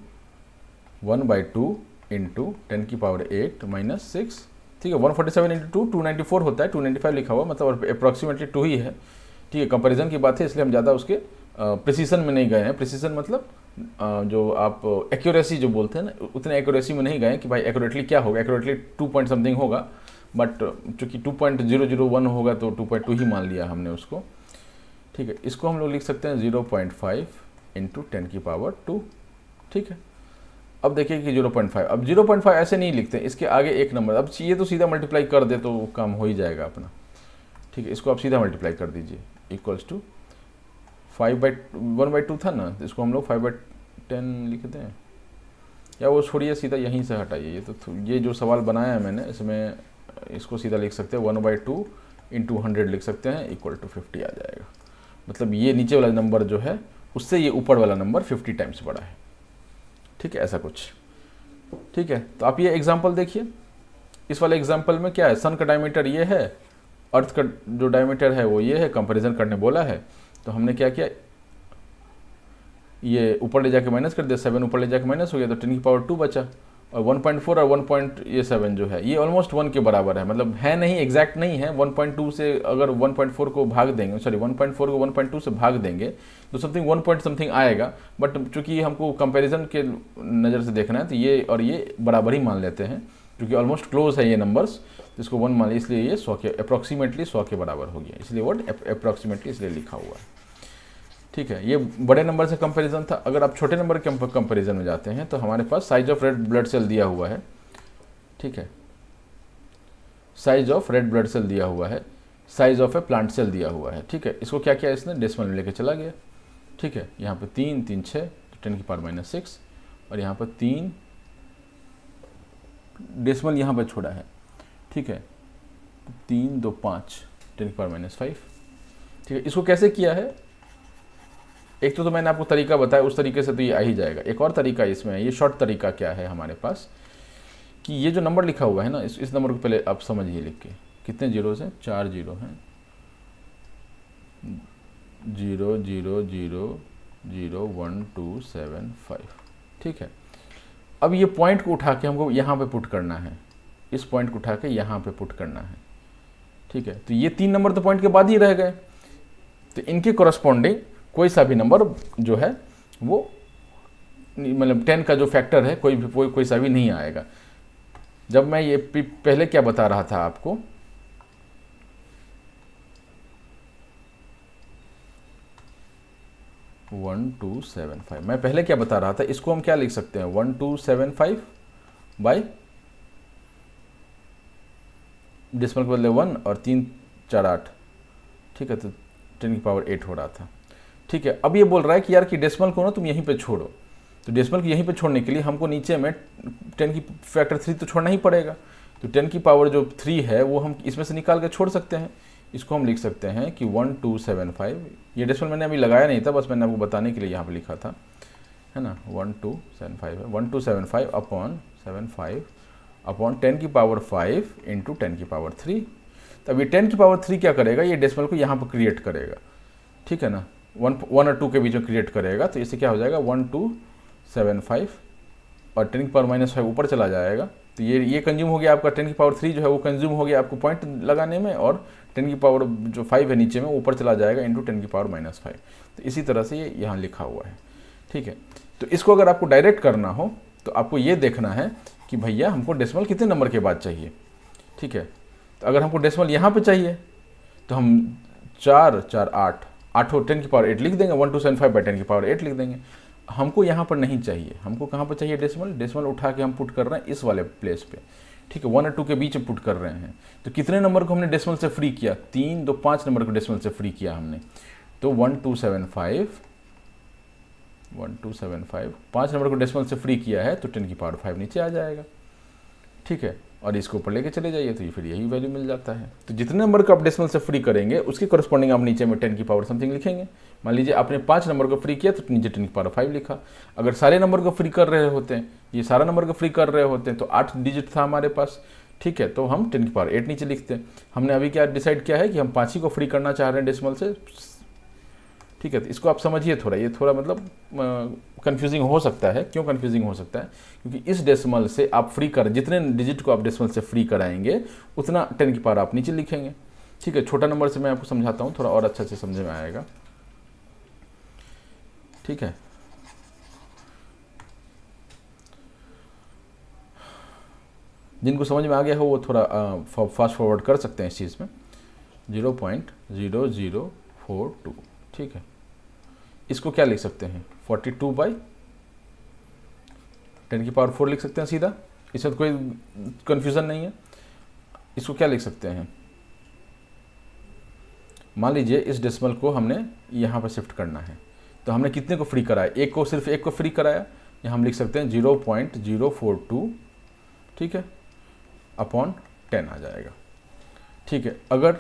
1/2 इंटू 10 की पावर 8 माइनस 6, ठीक है। 147 इंटू 2 294 होता है, 295 लिखा हुआ, मतलब अप्रॉक्सीमेटली 2 ही है, ठीक है। कंपैरिजन की बात है, इसलिए हम ज़्यादा उसके प्रिसीजन में नहीं गए हैं। प्रिसीजन मतलब जो आप एक्यूरेसी जो बोलते हैं ना, उतने एक्यूरेसी में नहीं गए कि भाई एक्यूरेटली क्या होगा, एक्यूरेटली 2 पॉइंट समथिंग होगा, बट चूँकि 2.001 होगा तो 2.2 ही मान लिया हमने उसको, ठीक है। इसको हम लोग लिख सकते हैं 0.5 इंटू 10 की पावर 2, ठीक है। अब देखिए कि 0.5, अब 0.5 ऐसे नहीं लिखते, इसके आगे एक नंबर, अब ये तो सीधा मल्टीप्लाई कर दे तो काम हो ही जाएगा अपना, ठीक है। इसको आप सीधा मल्टीप्लाई कर दीजिए, इक्वल्स टू 1/2 था ना, इसको हम लोग 5/10 लिखते हैं, या वो छोड़िए, सीधा यहीं से हटाइए, ये तो ये जो सवाल बनाया है मैंने, इसमें इसको सीधा लिख सकते हैं 1/2 इंटू 100 लिख सकते हैं, इक्वल टू 50 आ जाएगा। मतलब ये नीचे वाला नंबर जो है उससे ये ऊपर वाला नंबर 50 टाइम्स बड़ा है, ठीक है, ऐसा कुछ, ठीक है। तो आप ये एग्जाम्पल देखिए, इस वाले एग्जाम्पल में क्या है, सन का डायमीटर ये है, अर्थ का जो डायमीटर है वो ये है, कंपैरिजन करने बोला है, तो हमने क्या किया, ये ऊपर ले जाके माइनस कर दिया, 7 ऊपर ले जाके माइनस हो गया, तो 10 की पावर 2 बचा, और 1.4 और 1.7 जो है ये ऑलमोस्ट 1 के बराबर है, मतलब है नहीं, एग्जैक्ट नहीं है। 1.2 से अगर 1.4 को भाग देंगे, सॉरी 1.4 को 1.2 से भाग देंगे तो समथिंग 1 पॉइंट समथिंग आएगा, बट चूंकि हमको कंपैरिजन के नज़र से देखना है तो ये और ये बराबर ही मान लेते हैं, क्योंकि ऑलमोस्ट क्लोज है ये नंबर्स, इसको 1 मान लिया, इसलिए ये 100 के अप्रॉक्सीमेटली 100 के बराबर हो गया, इसलिए वर्ड अप्रॉक्सीमेटली इसलिए लिखा हुआ है, ठीक है। ये बड़े नंबर से कंपैरिजन था। अगर आप छोटे नंबर के कंपैरिजन में जाते हैं तो हमारे पास size of red blood cell दिया हुआ है, ठीक है, size of red blood cell दिया हुआ है, size of a plant cell दिया हुआ है, ठीक है। इसको क्या किया इसने, डेसिमल में लेके चला गया, ठीक है। यहाँ पे 3, 3, 6, 10 की पावर माइनस 6, और यहाँ पर 3 डेसिमल यहाँ पर छोड़ा है, ठीक है, 3, 2, 5, 10 की पावर माइनस 5, ठीक है। इसको कैसे किया है, एक तो मैंने आपको तरीका बताया, उस तरीके से तो ये आ ही जाएगा। एक और तरीका इसमें है, ये शॉर्ट तरीका क्या है हमारे पास, कि ये जो नंबर लिखा हुआ है ना, इस नंबर को पहले आप समझिए लिख के, कितने जीरोस हैं, 4 जीरो हैं, 0 0 0 0 1 2 7 5, ठीक है। अब ये पॉइंट को उठा के हमको यहाँ पे पुट करना है, इस पॉइंट को उठा के यहाँ पे पुट करना है, ठीक है। तो ये 3 नंबर तो पॉइंट के बाद ही रह गए, तो इनके कोरस्पॉन्डिंग कोई सा भी नंबर जो है वो, मतलब 10 का जो फैक्टर है कोई सा भी नहीं आएगा। जब मैं ये पहले क्या बता रहा था आपको, वन टू सेवन फाइव, मैं पहले क्या बता रहा था, इसको हम क्या लिख सकते हैं, 1275 बाई डेसिमल के बदले 1 और 3 4 8, ठीक है, तो 10 की पावर 8 हो रहा था। ठीक है, अब ये बोल रहा है कि यार कि डेसिमल को ना तुम यहीं पे छोड़ो, तो डेसिमल को यहीं पे छोड़ने के लिए हमको नीचे में 10 की फैक्टर 3 तो छोड़ना ही पड़ेगा। तो 10 की पावर जो 3 है वो हम इसमें से निकाल के छोड़ सकते हैं। इसको हम लिख सकते हैं कि 1275, ये डेसिमल मैंने अभी लगाया नहीं था, बस मैंने आपको बताने के लिए यहाँ पे लिखा था, है ना। 1275 है, 1275 अपॉन 75 अपॉन 10 की पावर 5 इंटू 10 की पावर 3। तब ये 10 की पावर 3 क्या करेगा, ये डेसिमल को यहाँ पर क्रिएट करेगा, ठीक है ना, 1 और 2 के बीच में क्रिएट करेगा। तो इससे क्या हो जाएगा 1275 और 10 की पावर -5 ऊपर चला जाएगा। तो ये कंज्यूम हो गया आपका 10 की पावर 3 जो है वो कंज्यूम हो गया आपको पॉइंट लगाने में, और 10 की पावर जो 5 है नीचे में ऊपर चला जाएगा इंटू 10 की पावर -5। तो इसी तरह से ये यहाँ लिखा हुआ है, ठीक है। तो इसको अगर आपको डायरेक्ट करना हो तो आपको ये देखना है कि भैया हमको डेसिमल कितने नंबर के बाद चाहिए, ठीक है। तो अगर हमको डेसिमल यहाँ पे चाहिए तो हम 4 4 8 8 10 की पावर 8 लिख देंगे, 1275 बाई 10 की पावर 8 लिख देंगे। हमको यहाँ पर नहीं चाहिए, हमको कहाँ पर चाहिए डेसिमल, डेसिमल उठा के हम पुट कर रहे हैं इस वाले प्लेस पे, ठीक है, 1 और 2 के बीच में पुट कर रहे हैं। तो कितने नंबर को हमने डेसिमल से फ्री किया, 3 2 5 नंबर को डेसिमल से फ्री किया हमने। तो 1275 5 नंबर को डेसिमल से फ्री किया है, तो 10 की पावर 5 नीचे आ जाएगा, ठीक है। और इसको ऊपर लेके चले जाइए तो ये फिर यही वैल्यू मिल जाता है। तो जितने नंबर को आप डेसिमल से फ्री करेंगे उसके करस्पॉन्डिंग आप नीचे में 10 की पावर समथिंग लिखेंगे। मान लीजिए आपने 5 नंबर को फ्री किया तो नीचे 10 की पावर 5 लिखा। अगर सारे नंबर को फ्री कर रहे होते हैं, ये सारा नंबर को फ्री कर रहे होते हैं, तो 8 डिजिट था हमारे पास, ठीक है, तो हम 10 की पावर 8 नीचे लिखते हैं। हमने अभी क्या डिसाइड किया है कि हम 5 ही को फ्री करना चाह रहे हैं डेसिमल से, ठीक है। तो इसको आप समझिए थोड़ा, ये थोड़ा मतलब कंफ्यूजिंग हो सकता है। क्यों कंफ्यूजिंग हो सकता है, क्योंकि इस डेसिमल से आप फ्री कर, जितने डिजिट को आप डेसिमल से फ्री कराएंगे उतना 10 की पावर आप नीचे लिखेंगे, ठीक है। छोटा नंबर से मैं आपको समझाता हूँ, थोड़ा और अच्छा से समझ में आएगा, ठीक है। जिनको समझ में आ गया हो वो थोड़ा फास्ट फॉरवर्ड कर सकते हैं इस चीज़ में। 0.0042, ठीक है। इसको क्या लिख सकते हैं, 42 बाई 10 की पावर 4 लिख सकते हैं सीधा, इसमें कोई कन्फ्यूज़न नहीं है। इसको क्या लिख सकते हैं, मान लीजिए इस डेसिमल को हमने यहाँ पर शिफ्ट करना है, तो हमने कितने को फ्री कराया, एक को, सिर्फ एक को फ्री कराया, यहाँ हम लिख सकते हैं 0.042, ठीक है, अपॉन 10 आ जाएगा, ठीक है। अगर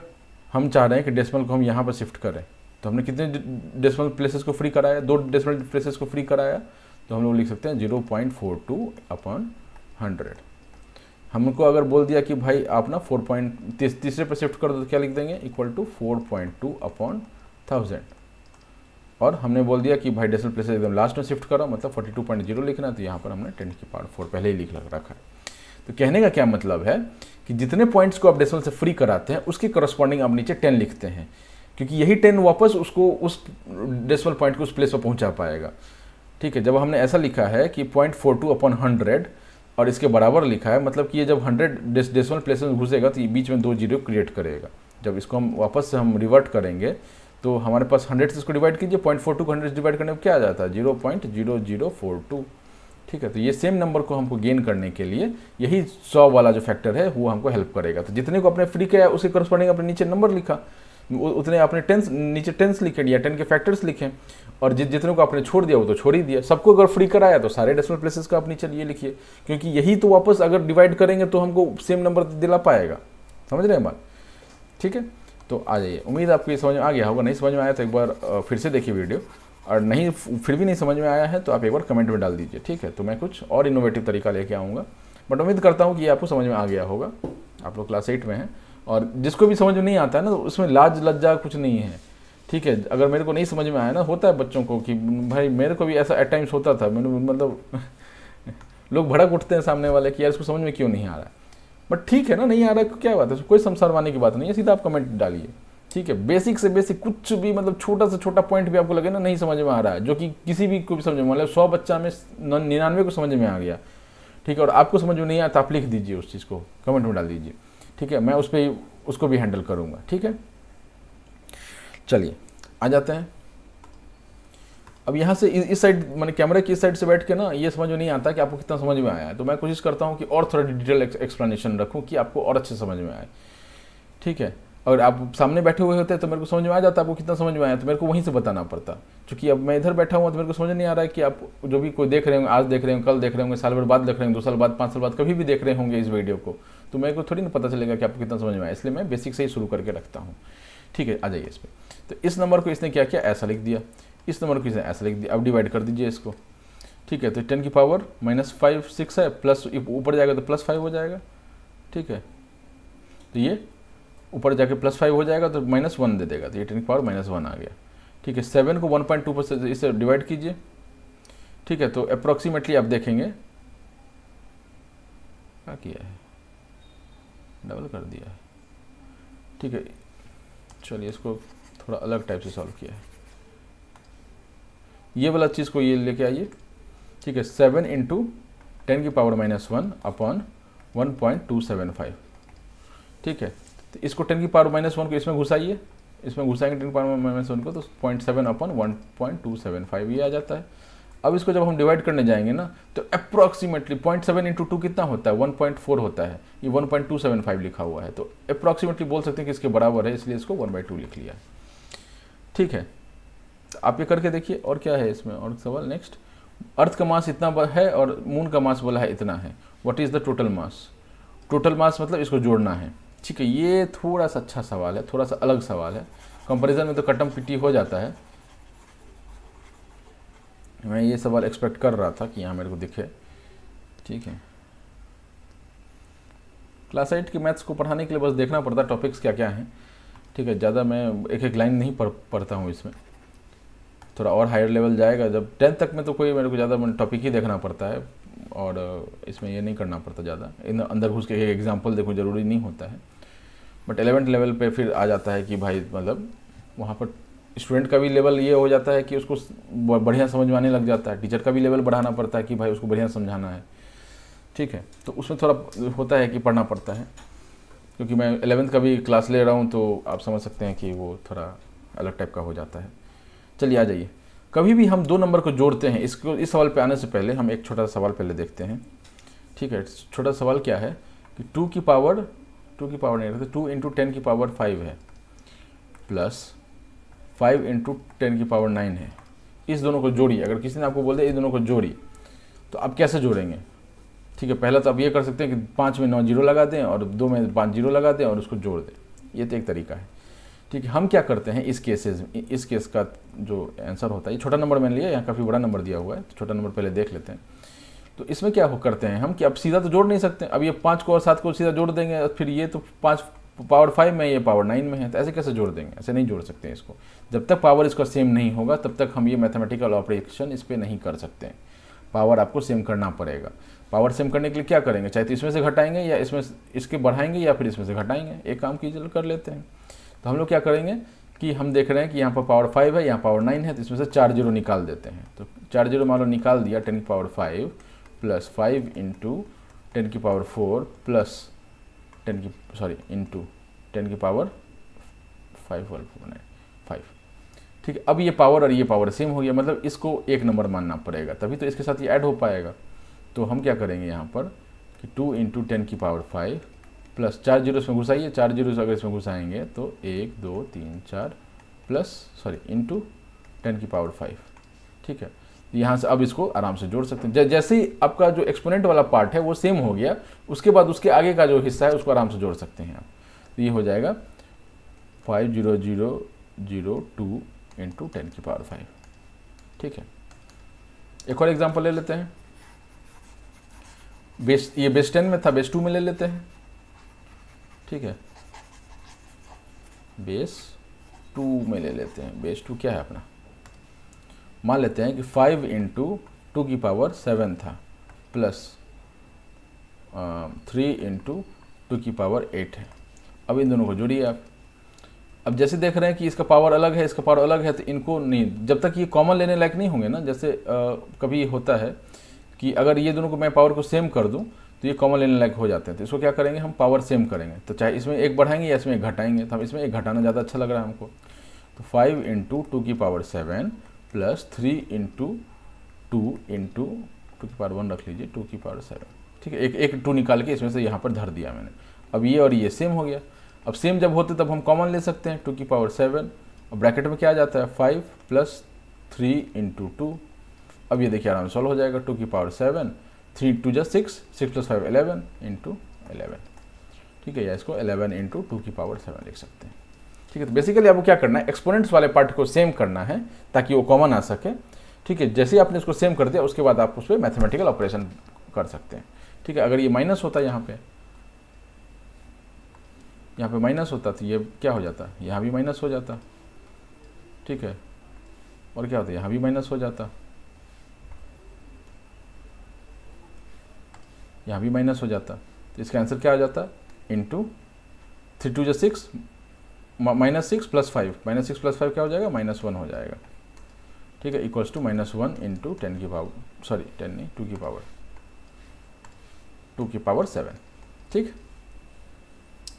हम चाह रहे हैं कि डेसिमल को हम यहाँ पर शिफ्ट करें, तो हमने कितने डेसिमल प्लेसेस को फ्री कराया, 2 डेसिमल प्लेसेस को फ्री कराया, तो हम लोग लिख सकते हैं 0.42 अपॉन 100। हमको अगर बोल दिया कि भाई आप ना 4.3 पे शिफ्ट कर दो, तो क्या लिख देंगे, इक्वल टू 4.2 अपॉन 1000। और हमने बोल दिया कि भाई डेसिमल प्लेसेस एकदम लास्ट में शिफ्ट करो, मतलब 42.0 लिखना, तो यहाँ पर हमने 10 की पावर 4 पहले ही लिख रखा है। तो कहने का क्या मतलब है कि जितने पॉइंट्स को आप डेसिमल से फ्री कराते हैं उसके करस्पॉन्डिंग आप नीचे 10 लिखते हैं, क्योंकि यही 10 वापस उसको उस डेसिमल पॉइंट को उस प्लेस पर पहुंचा पाएगा, ठीक है। जब हमने ऐसा लिखा है कि 0.42 अपॉन 100 और इसके बराबर लिखा है, मतलब कि ये जब 100 डेसिमल प्लेस में घुसेगा तो ये बीच में 2 जीरो क्रिएट करेगा। जब इसको हम वापस से हम रिवर्ट करेंगे तो हमारे पास 100 से इसको डिवाइड कीजिए, 0.42 को 100 से डिवाइड करने में क्या आ जाता है, 0.0042, ठीक है। तो ये सेम नंबर को हमको गेन करने के लिए यही 100 वाला जो फैक्टर है वो हमको हेल्प करेगा। तो जितने को आपने फ्री किया उसके करस्पॉन्डिंग अपने नीचे नंबर लिखा, उतने आपने टेंस नीचे टेंस लिखे या 10 के फैक्टर्स लिखे, और जितने को आपने छोड़ दिया वो तो छोड़ ही दिया। सबको अगर फ्री कराया तो सारे डेसिमल प्लेसेस का आप नीचे ये लिखिए, क्योंकि यही तो वापस अगर डिवाइड करेंगे तो हमको सेम नंबर दिला पाएगा। समझ रहे हैं बात, ठीक है। तो आ जाइए, उम्मीद आपको ये समझ में आ गया होगा। नहीं समझ में आया तो एक बार फिर से देखिए वीडियो, और नहीं फिर भी नहीं समझ में आया है तो आप एक बार कमेंट में डाल दीजिए, ठीक है। तो मैं कुछ और इनोवेटिव तरीका लेके आऊँगा, बट उम्मीद करता हूँ कि ये आपको समझ में आ गया होगा। आप लोग क्लास 8 में हैं, और जिसको भी समझ में नहीं आता है ना, तो उसमें लाज लज्जा कुछ नहीं है, ठीक है। अगर मेरे को नहीं समझ में आया ना, होता है बच्चों को कि भाई मेरे को भी ऐसा एट टाइम्स होता था, मैंने मतलब लोग भड़क उठते हैं सामने वाले कि यार इसको समझ में क्यों नहीं आ रहा है, बट ठीक है ना, नहीं आ रहा है क्या बात है, कोई संसार मानने की बात नहीं है, सीधा आप कमेंट डालिए, ठीक है। बेसिक से बेसिक कुछ भी, मतलब छोटा से छोटा पॉइंट भी आपको लगे ना नहीं समझ में आ रहा है, जो कि किसी भी को भी समझ में, मतलब 100 बच्चा में 99 को समझ में आ गया, ठीक है, और आपको समझ में नहीं आया तो आप लिख दीजिए उस चीज़ को, कमेंट में डाल दीजिए, ठीक है। मैं उस पर उसको भी हैंडल करूँगा, ठीक है। चलिए आ जाते हैं। अब यहाँ से इस साइड, मैंने कैमरे की इस साइड से बैठ के ना ये समझ में नहीं आता कि आपको कितना समझ में आया है, तो मैं कोशिश करता हूँ कि और थोड़ा डिटेल एक्सप्लेनेशन रखूँ कि आपको और अच्छे समझ में आए। ठीक है। अगर आप सामने बैठे हुए होते तो मेरे को समझ में आ जाता आपको कितना समझ में आया, तो मेरे को वहीं से बताना पड़ता। क्योंकि अब मैं इधर बैठा हुआ तो मेरे को समझ नहीं आ रहा है कि आप जो भी कोई देख रहे होंगे, आज देख रहे होंगे, कल देख रहे होंगे, साल भर बाद देख रहे होंगे, 2 साल बाद, 5 साल बाद, कभी भी देख रहे होंगे इस वीडियो को, तो मेरे को थोड़ी ना पता चलेगा कि आपको कितना समझ में आया। इसलिए मैं बेसिक से ही शुरू करके रखता हूँ। ठीक है, आ जाइए इस पर। तो इस नंबर को इसने क्या किया, ऐसा लिख दिया, इस नंबर को इसने ऐसा लिख दिया। अब डिवाइड कर दीजिए इसको। ठीक है, तो 10 की पावर -5 6 है, प्लस ऊपर जाएगा तो +5 हो जाएगा। ठीक है, तो ये ऊपर जाके +5 हो जाएगा तो -1 दे देगा, तो ये 10 की पावर -1 आ गया। ठीक है, 7 को 1.2 से इसे डिवाइड कीजिए। ठीक है, तो अप्रॉक्सीमेटली आप देखेंगे क्या किया है, डबल कर दिया है। ठीक है, चलिए इसको थोड़ा अलग टाइप से सॉल्व किया है। ये वाला चीज़ को ये लेके आइए। ठीक है, 7 × 10 की पावर -1 अपॉन 1.275। ठीक है, तो इसको 10 की पावर -1 को इसमें घुसाइए, इसमें घुसाएंगे 10 की पावर -1 को, तो 0.7 अपॉन 1.275 ये आ जाता है। अब इसको जब हम डिवाइड करने जाएंगे ना, तो अप्रॉक्सीमेटली 0.7 × 2 कितना होता है, 1.4 होता है। ये 1.275 लिखा हुआ है, तो अप्रॉक्सीमेटली बोल सकते हैं कि इसके बराबर है, इसलिए इसको 1/2 लिख लिया। ठीक है, तो आप ये करके देखिए। और क्या है इसमें, और सवाल नेक्स्ट। अर्थ का मास इतना है और मून का मास बोला है इतना है, what is the total mass. Total mass मतलब इसको जोड़ना है। ठीक है, ये थोड़ा सा अच्छा सवाल है, थोड़ा सा अलग सवाल है। कंपैरिजन में तो कटम पिटी हो जाता है। मैं ये सवाल एक्सपेक्ट कर रहा था कि यहाँ मेरे को दिखे। ठीक है, क्लास 8 के मैथ्स को पढ़ाने के लिए बस देखना पड़ता है टॉपिक्स क्या क्या हैं। ठीक है, ज़्यादा मैं एक एक लाइन नहीं पढ़ता हूँ इसमें, थोड़ा और हायर लेवल जाएगा जब 10th तक में, तो कोई मेरे को ज़्यादा टॉपिक ही देखना पड़ता है, और इसमें ये नहीं करना पड़ता ज़्यादा। इन अंदर घुस के एक एग्जाम्पल देखो ज़रूरी नहीं होता है। बट 11th लेवल पे फिर आ जाता है कि भाई मतलब वहाँ पर स्टूडेंट का भी लेवल ये हो जाता है कि उसको बढ़िया समझ में आने लग जाता है। टीचर का भी लेवल बढ़ाना पड़ता है कि भाई उसको बढ़िया समझाना है। ठीक है, तो उसमें थोड़ा होता है कि पढ़ना पड़ता है, क्योंकि मैं 11th का भी क्लास ले रहा हूँ, तो आप समझ सकते हैं कि वो थोड़ा अलग टाइप का हो जाता है। चलिए आ जाइए। कभी भी हम 2 नंबर को जोड़ते हैं, इसको इस सवाल पे आने से पहले हम एक छोटा सा सवाल पहले देखते हैं। ठीक है, छोटा सवाल क्या है कि 2 की पावर नहीं रहती, 2 × 10 की पावर 5 है, प्लस 5 × 10 की पावर 9 है। इस दोनों को जोड़िए। अगर किसी ने आपको बोल दिया इस दोनों को जोड़ी, तो आप कैसे जोड़ेंगे। ठीक है, पहले तो आप ये कर सकते हैं कि 5 में 9 जीरो लगा दें और 2 में 5 जीरो लगा दें और उसको जोड़ दें। ये तो एक तरीका है। ठीक है, हम क्या करते हैं इस केस का जो आंसर होता है, ये छोटा नंबर मैंने लिया, यहाँ काफ़ी बड़ा नंबर दिया हुआ है, तो छोटा नंबर पहले देख लेते हैं। तो इसमें क्या करते हैं हम कि अब सीधा तो जोड़ नहीं सकते। अब ये 5 को और 7 को सीधा जोड़ देंगे, फिर ये तो 5 पावर 5 में, ये पावर 9 में है, तो ऐसे कैसे जोड़ देंगे, ऐसे नहीं जोड़ सकते हैं इसको। जब तक पावर इसका सेम नहीं होगा तब तक हम ये मैथमेटिकल ऑपरेशन इस पर नहीं कर सकते हैं। पावर आपको सेम करना पड़ेगा। पावर सेम करने के लिए क्या करेंगे, चाहे तो इसमें से घटाएंगे या इसमें इसके बढ़ाएंगे या फिर इसमें से घटाएंगे। एक काम कीजिए, कर लेते हैं। तो हम लोग क्या करेंगे कि हम देख रहे हैं कि यहाँ पर पावर 5 है, यहाँ पावर 9 है, तो इसमें से 4 जीरो निकाल देते हैं। तो 4 जीरो मान लो निकाल दिया, 10 की पावर 5 प्लस 5 × 10 की पावर 4 प्लस 10 की पावर 5। ठीक है, अब ये पावर और ये पावर सेम हो गया, मतलब इसको एक नंबर मानना पड़ेगा, तभी तो इसके साथ ये ऐड हो पाएगा। तो हम क्या करेंगे यहाँ पर कि 2 × 10 की पावर 5 प्लस 4 जीरो इसमें घुसाइए, 4 जीरो अगर इसमें घुसाएंगे तो 1 2 3 4 प्लस इंटू 10 की पावर 5। ठीक है, यहाँ से अब इसको आराम से जोड़ सकते हैं। जैसे ही आपका जो एक्सपोनेंट वाला पार्ट है वो सेम हो गया, उसके बाद उसके आगे का जो हिस्सा है उसको आराम से जोड़ सकते हैं आप। तो ये हो जाएगा 50002 × 10 की पावर 5। ठीक है, एक और एग्जांपल ले लेते हैं। ये बेस 10 में था, बेस 2 में ले लेते हैं। ठीक है, बेस 2 में ले लेते हैं। बेस 2 क्या है अपना, मान लेते हैं कि 5 × 2 की पावर 7 था, प्लस 3 × 2 की पावर 8 है। अब इन दोनों को जोड़िए आप। अब जैसे देख रहे हैं कि इसका पावर अलग है, इसका पावर अलग है, तो इनको नहीं, जब तक ये कॉमन लेने लायक नहीं होंगे ना, जैसे कभी होता है कि अगर ये दोनों को मैं पावर को सेम कर दूं तो ये कॉमन लेने लायक हो जाते हैं। तो इसको क्या करेंगे, हम पावर सेम करेंगे, तो चाहे इसमें एक बढ़ाएंगे या इसमें एक घटाएंगे, तो हम इसमें एक घटाना ज़्यादा अच्छा लग रहा है हमको। तो 5 × 2 की पावर 7 प्लस 3 × 2 की पावर 1 रख लीजिए, 2 की पावर 7। ठीक है, एक 2 निकाल के इसमें से यहाँ पर धर दिया मैंने। अब ये और ये सेम हो गया। अब सेम जब होते तब हम कॉमन ले सकते हैं 2 की पावर 7, और ब्रैकेट में क्या आ जाता है 5 + 3 × 2। अब ये देखिए आराम से सॉल्व हो जाएगा, 2 की पावर 7, 3 × 2 = 6, 6 + 5 11 × 11। ठीक है, या इसको 11 × 2 की पावर 7 लिख सकते हैं। ठीक है, तो बेसिकली आपको क्या करना है, एक्सपोनेंट्स वाले पार्ट को सेम करना है ताकि वो कॉमन आ सके। ठीक है, जैसे ही आपने इसको सेम कर दिया उसके बाद आप उस पर मैथमेटिकल ऑपरेशन कर सकते हैं। ठीक है, अगर ये माइनस होता यहाँ पे माइनस होता तो ये क्या हो जाता, यहाँ भी माइनस हो जाता। ठीक है, और क्या होता, यहाँ भी माइनस हो जाता, यहाँ भी माइनस हो जाता। तो इसका आंसर क्या हो जाता, इंटू 3 × 2 = 6, -6 + 5, -6 + 5 क्या हो जाएगा, -1 हो जाएगा। ठीक है, इक्वल्स टू -1 × 10 की पावर, सॉरी 10 नहीं, 2 की पावर 7। ठीक,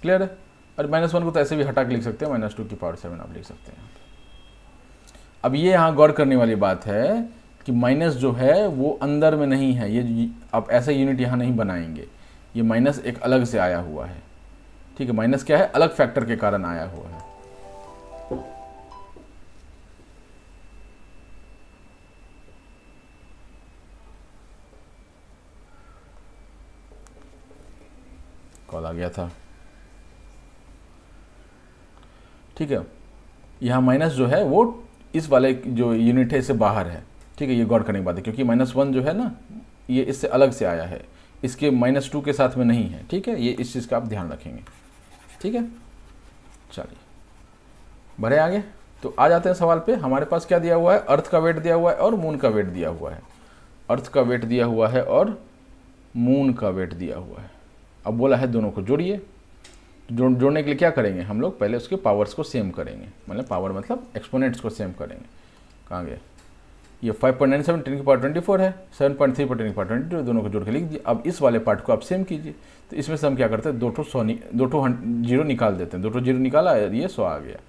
क्लियर है। और -1 को तो ऐसे भी हटा के लिख सकते हैं, -2 की पावर 7 आप लिख सकते हैं। अब ये यहाँ गौर करने वाली बात है कि माइनस जो है वो अंदर में नहीं है, ये आप ऐसा यूनिट यहाँ नहीं बनाएंगे, ये माइनस एक अलग से आया हुआ है। ठीक है, माइनस क्या है, अलग फैक्टर के कारण आया हुआ है। कॉल आ गया था। ठीक है, यहाँ माइनस जो है वो इस वाले जो यूनिट है इससे बाहर है। ठीक है, ये गौर करने की बात है, क्योंकि -1 जो है ना ये इससे अलग से आया है, इसके -2 के साथ में नहीं है। ठीक है, ये इस चीज़ का आप ध्यान रखेंगे। ठीक है, चलिए बढ़े आगे। तो आ जाते हैं सवाल पे। हमारे पास क्या दिया हुआ है, अर्थ का वेट दिया हुआ है और मून का वेट दिया हुआ है। अर्थ का वेट दिया हुआ है और मून का वेट दिया हुआ है। अब बोला है दोनों को जोड़िए। जोड़ने के लिए क्या करेंगे हम लोग, पहले उसके पावर्स को सेम करेंगे, मतलब पावर मतलब एक्सपोनेंट्स को सेम करेंगे। कहाँ गए, ये 5.97 10 की पावर 24 है, 7.3 10 की पावर 22, दोनों को जोड़ के लिख दिए। अब इस वाले पार्ट को आप सेम कीजिए। तो इसमें से हम क्या करते हैं, 2 जीरो निकाल देते हैं। 2 जीरो निकाला, ये 100 आ गया।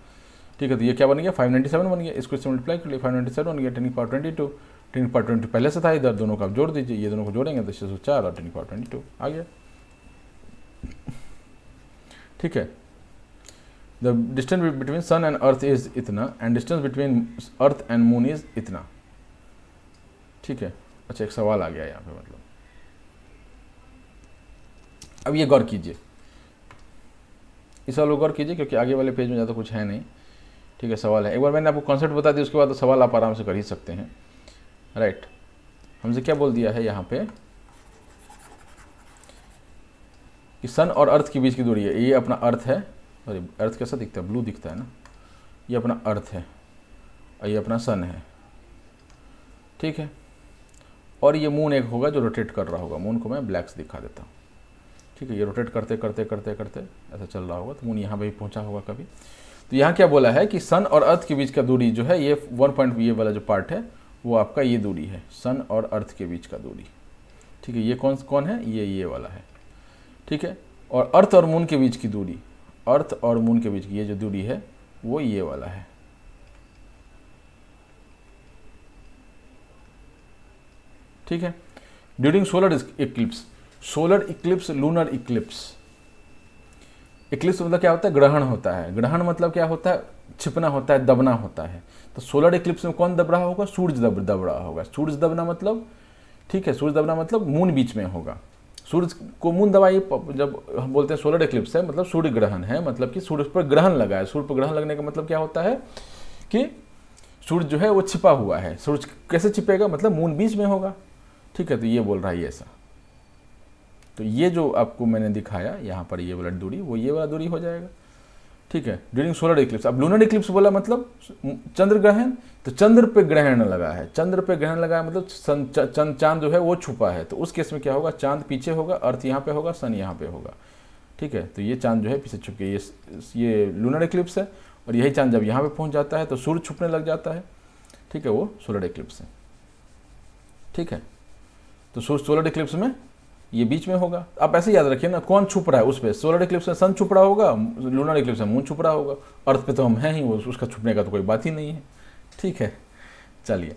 ठीक है, तो ये क्या बन गया, 597 बन गया। इसको इससे मल्टीप्लाई कर लिया, 597 बन गया। 10 की पावर 22, 10 की पावर 20 पहले से था इधर, दोनों को आप जोड़ दीजिए। ये दोनों को जोड़ेंगे तो 604 और 10 की पावर 22 आ गया। ठीक है, the distance between sun and earth is इतना, and distance between earth and moon is इतना। ठीक है, अच्छा एक सवाल आ गया यहाँ पे, मतलब अब ये गौर कीजिए, इस सवाल को गौर कीजिए क्योंकि आगे वाले पेज में ज़्यादा कुछ है नहीं। ठीक है, सवाल है, एक बार मैंने आपको कॉन्सेप्ट बता दिया, उसके बाद तो सवाल आप आराम से कर ही सकते हैं। राइट, हमसे क्या बोल दिया है यहाँ पे कि सन और अर्थ के बीच की दूरी है। ये अपना अर्थ है, सॉरी अर्थ कैसा दिखता है, ब्लू दिखता है ना, ये अपना अर्थ है और ये अपना सन है। ठीक है, और ये मून एक होगा जो रोटेट कर रहा होगा। मून को मैं ब्लैक से दिखा देता हूँ। ठीक है, ये रोटेट करते करते करते करते ऐसा चल रहा होगा, तो मून यहाँ पे भी पहुँचा होगा कभी। तो यहाँ क्या बोला है कि सन और अर्थ के बीच का दूरी जो है, ये 1 पॉइंट, ये वाला जो पार्ट है वो आपका ये दूरी है, सन और अर्थ के बीच का दूरी। ठीक है, ये कौन है, ये वाला है। ठीक है, और अर्थ और मून के बीच की दूरी, अर्थ और मून के बीच की ये जो दूरी है वो ये वाला है। ठीक है, during solar Eclipse, solar Eclipse, lunar Eclipse. Eclipse मतलब क्या होता है, ग्रहण होता है। ग्रहण मतलब क्या होता है, छिपना होता है, दबना होता है। तो सोलर इक्लिप्स में कौन दब रहा होगा, सूरज दब रहा होगा। सूरज दबना मतलब, ठीक है, सूरज दबना मतलब मून बीच में होगा। सूरज को मून दबाई, जब हम बोलते हैं सोलर इक्लिप्स है मतलब सूर्य ग्रहण है, मतलब कि सूरज पर ग्रहण लगा है। सूर्य पर ग्रहण लगने का मतलब क्या होता है कि सूरज जो है वो छिपा हुआ है। सूरज कैसे छिपेगा, मतलब मून बीच में होगा। ठीक है, तो ये बोल रहा है ऐसा। तो ये जो आपको मैंने दिखाया यहाँ पर, ये वाला दूरी वो ये वाला दूरी हो जाएगा। ठीक है, ड्यूरिंग सोलर इक्लिप्स। अब लूनर इक्लिप्स बोला मतलब चंद्र ग्रहण, तो चंद्र पे ग्रहण लगा है। चंद्र पे ग्रहण लगा है मतलब चांद जो है वो छुपा है। तो उस केस में क्या होगा, चांद पीछे होगा, अर्थ यहाँ पे होगा, सन यहाँ पे होगा। ठीक है, तो ये चांद जो है पीछे छुप के, ये लूनर इक्लिप्स है। और यही चांद जब यहाँ पे पहुँच जाता है तो सूर्य छुपने लग जाता है। ठीक है, वो सोलर इक्लिप्स है। ठीक है, तो सोलर इक्लिप्स में ये बीच में होगा। आप ऐसे याद रखिए ना, कौन छुप रहा है उस पर, सोलर इक्लिप्स में सन छुप रहा होगा, लूनर इक्लिप्स में मून छुप रहा होगा। अर्थ पे तो हम हैं ही, वो उसका छुपने का तो कोई बात ही नहीं है। ठीक है, चलिए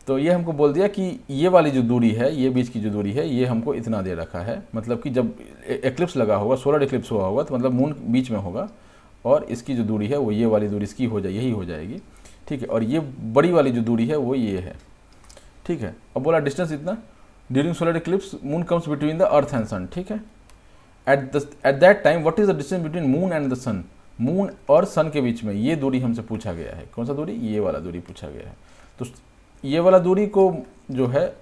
तो ये हमको बोल दिया कि ये वाली जो दूरी है, ये बीच की जो दूरी है, ये हमको इतना दे रखा है। मतलब कि जब एक्लिप्स लगा होगा, सोलर एक्लिप्स हुआ होगा, तो मतलब मून बीच में होगा और इसकी जो दूरी है वो ये वाली दूरी इसकी हो जाए, यही हो जाएगी, ठीक है। और ये बड़ी वाली जो दूरी है वो ये है, ठीक है। अब बोला डिस्टेंस इतना, during solar eclipse moon comes between the earth and sun, ठीक है। At that time what is the distance between moon and the sun, moon और सन के बीच में ये दूरी हमसे पूछा गया है। कौन सा दूरी? ये वाला दूरी पूछा गया है। तो ये वाला दूरी को जो है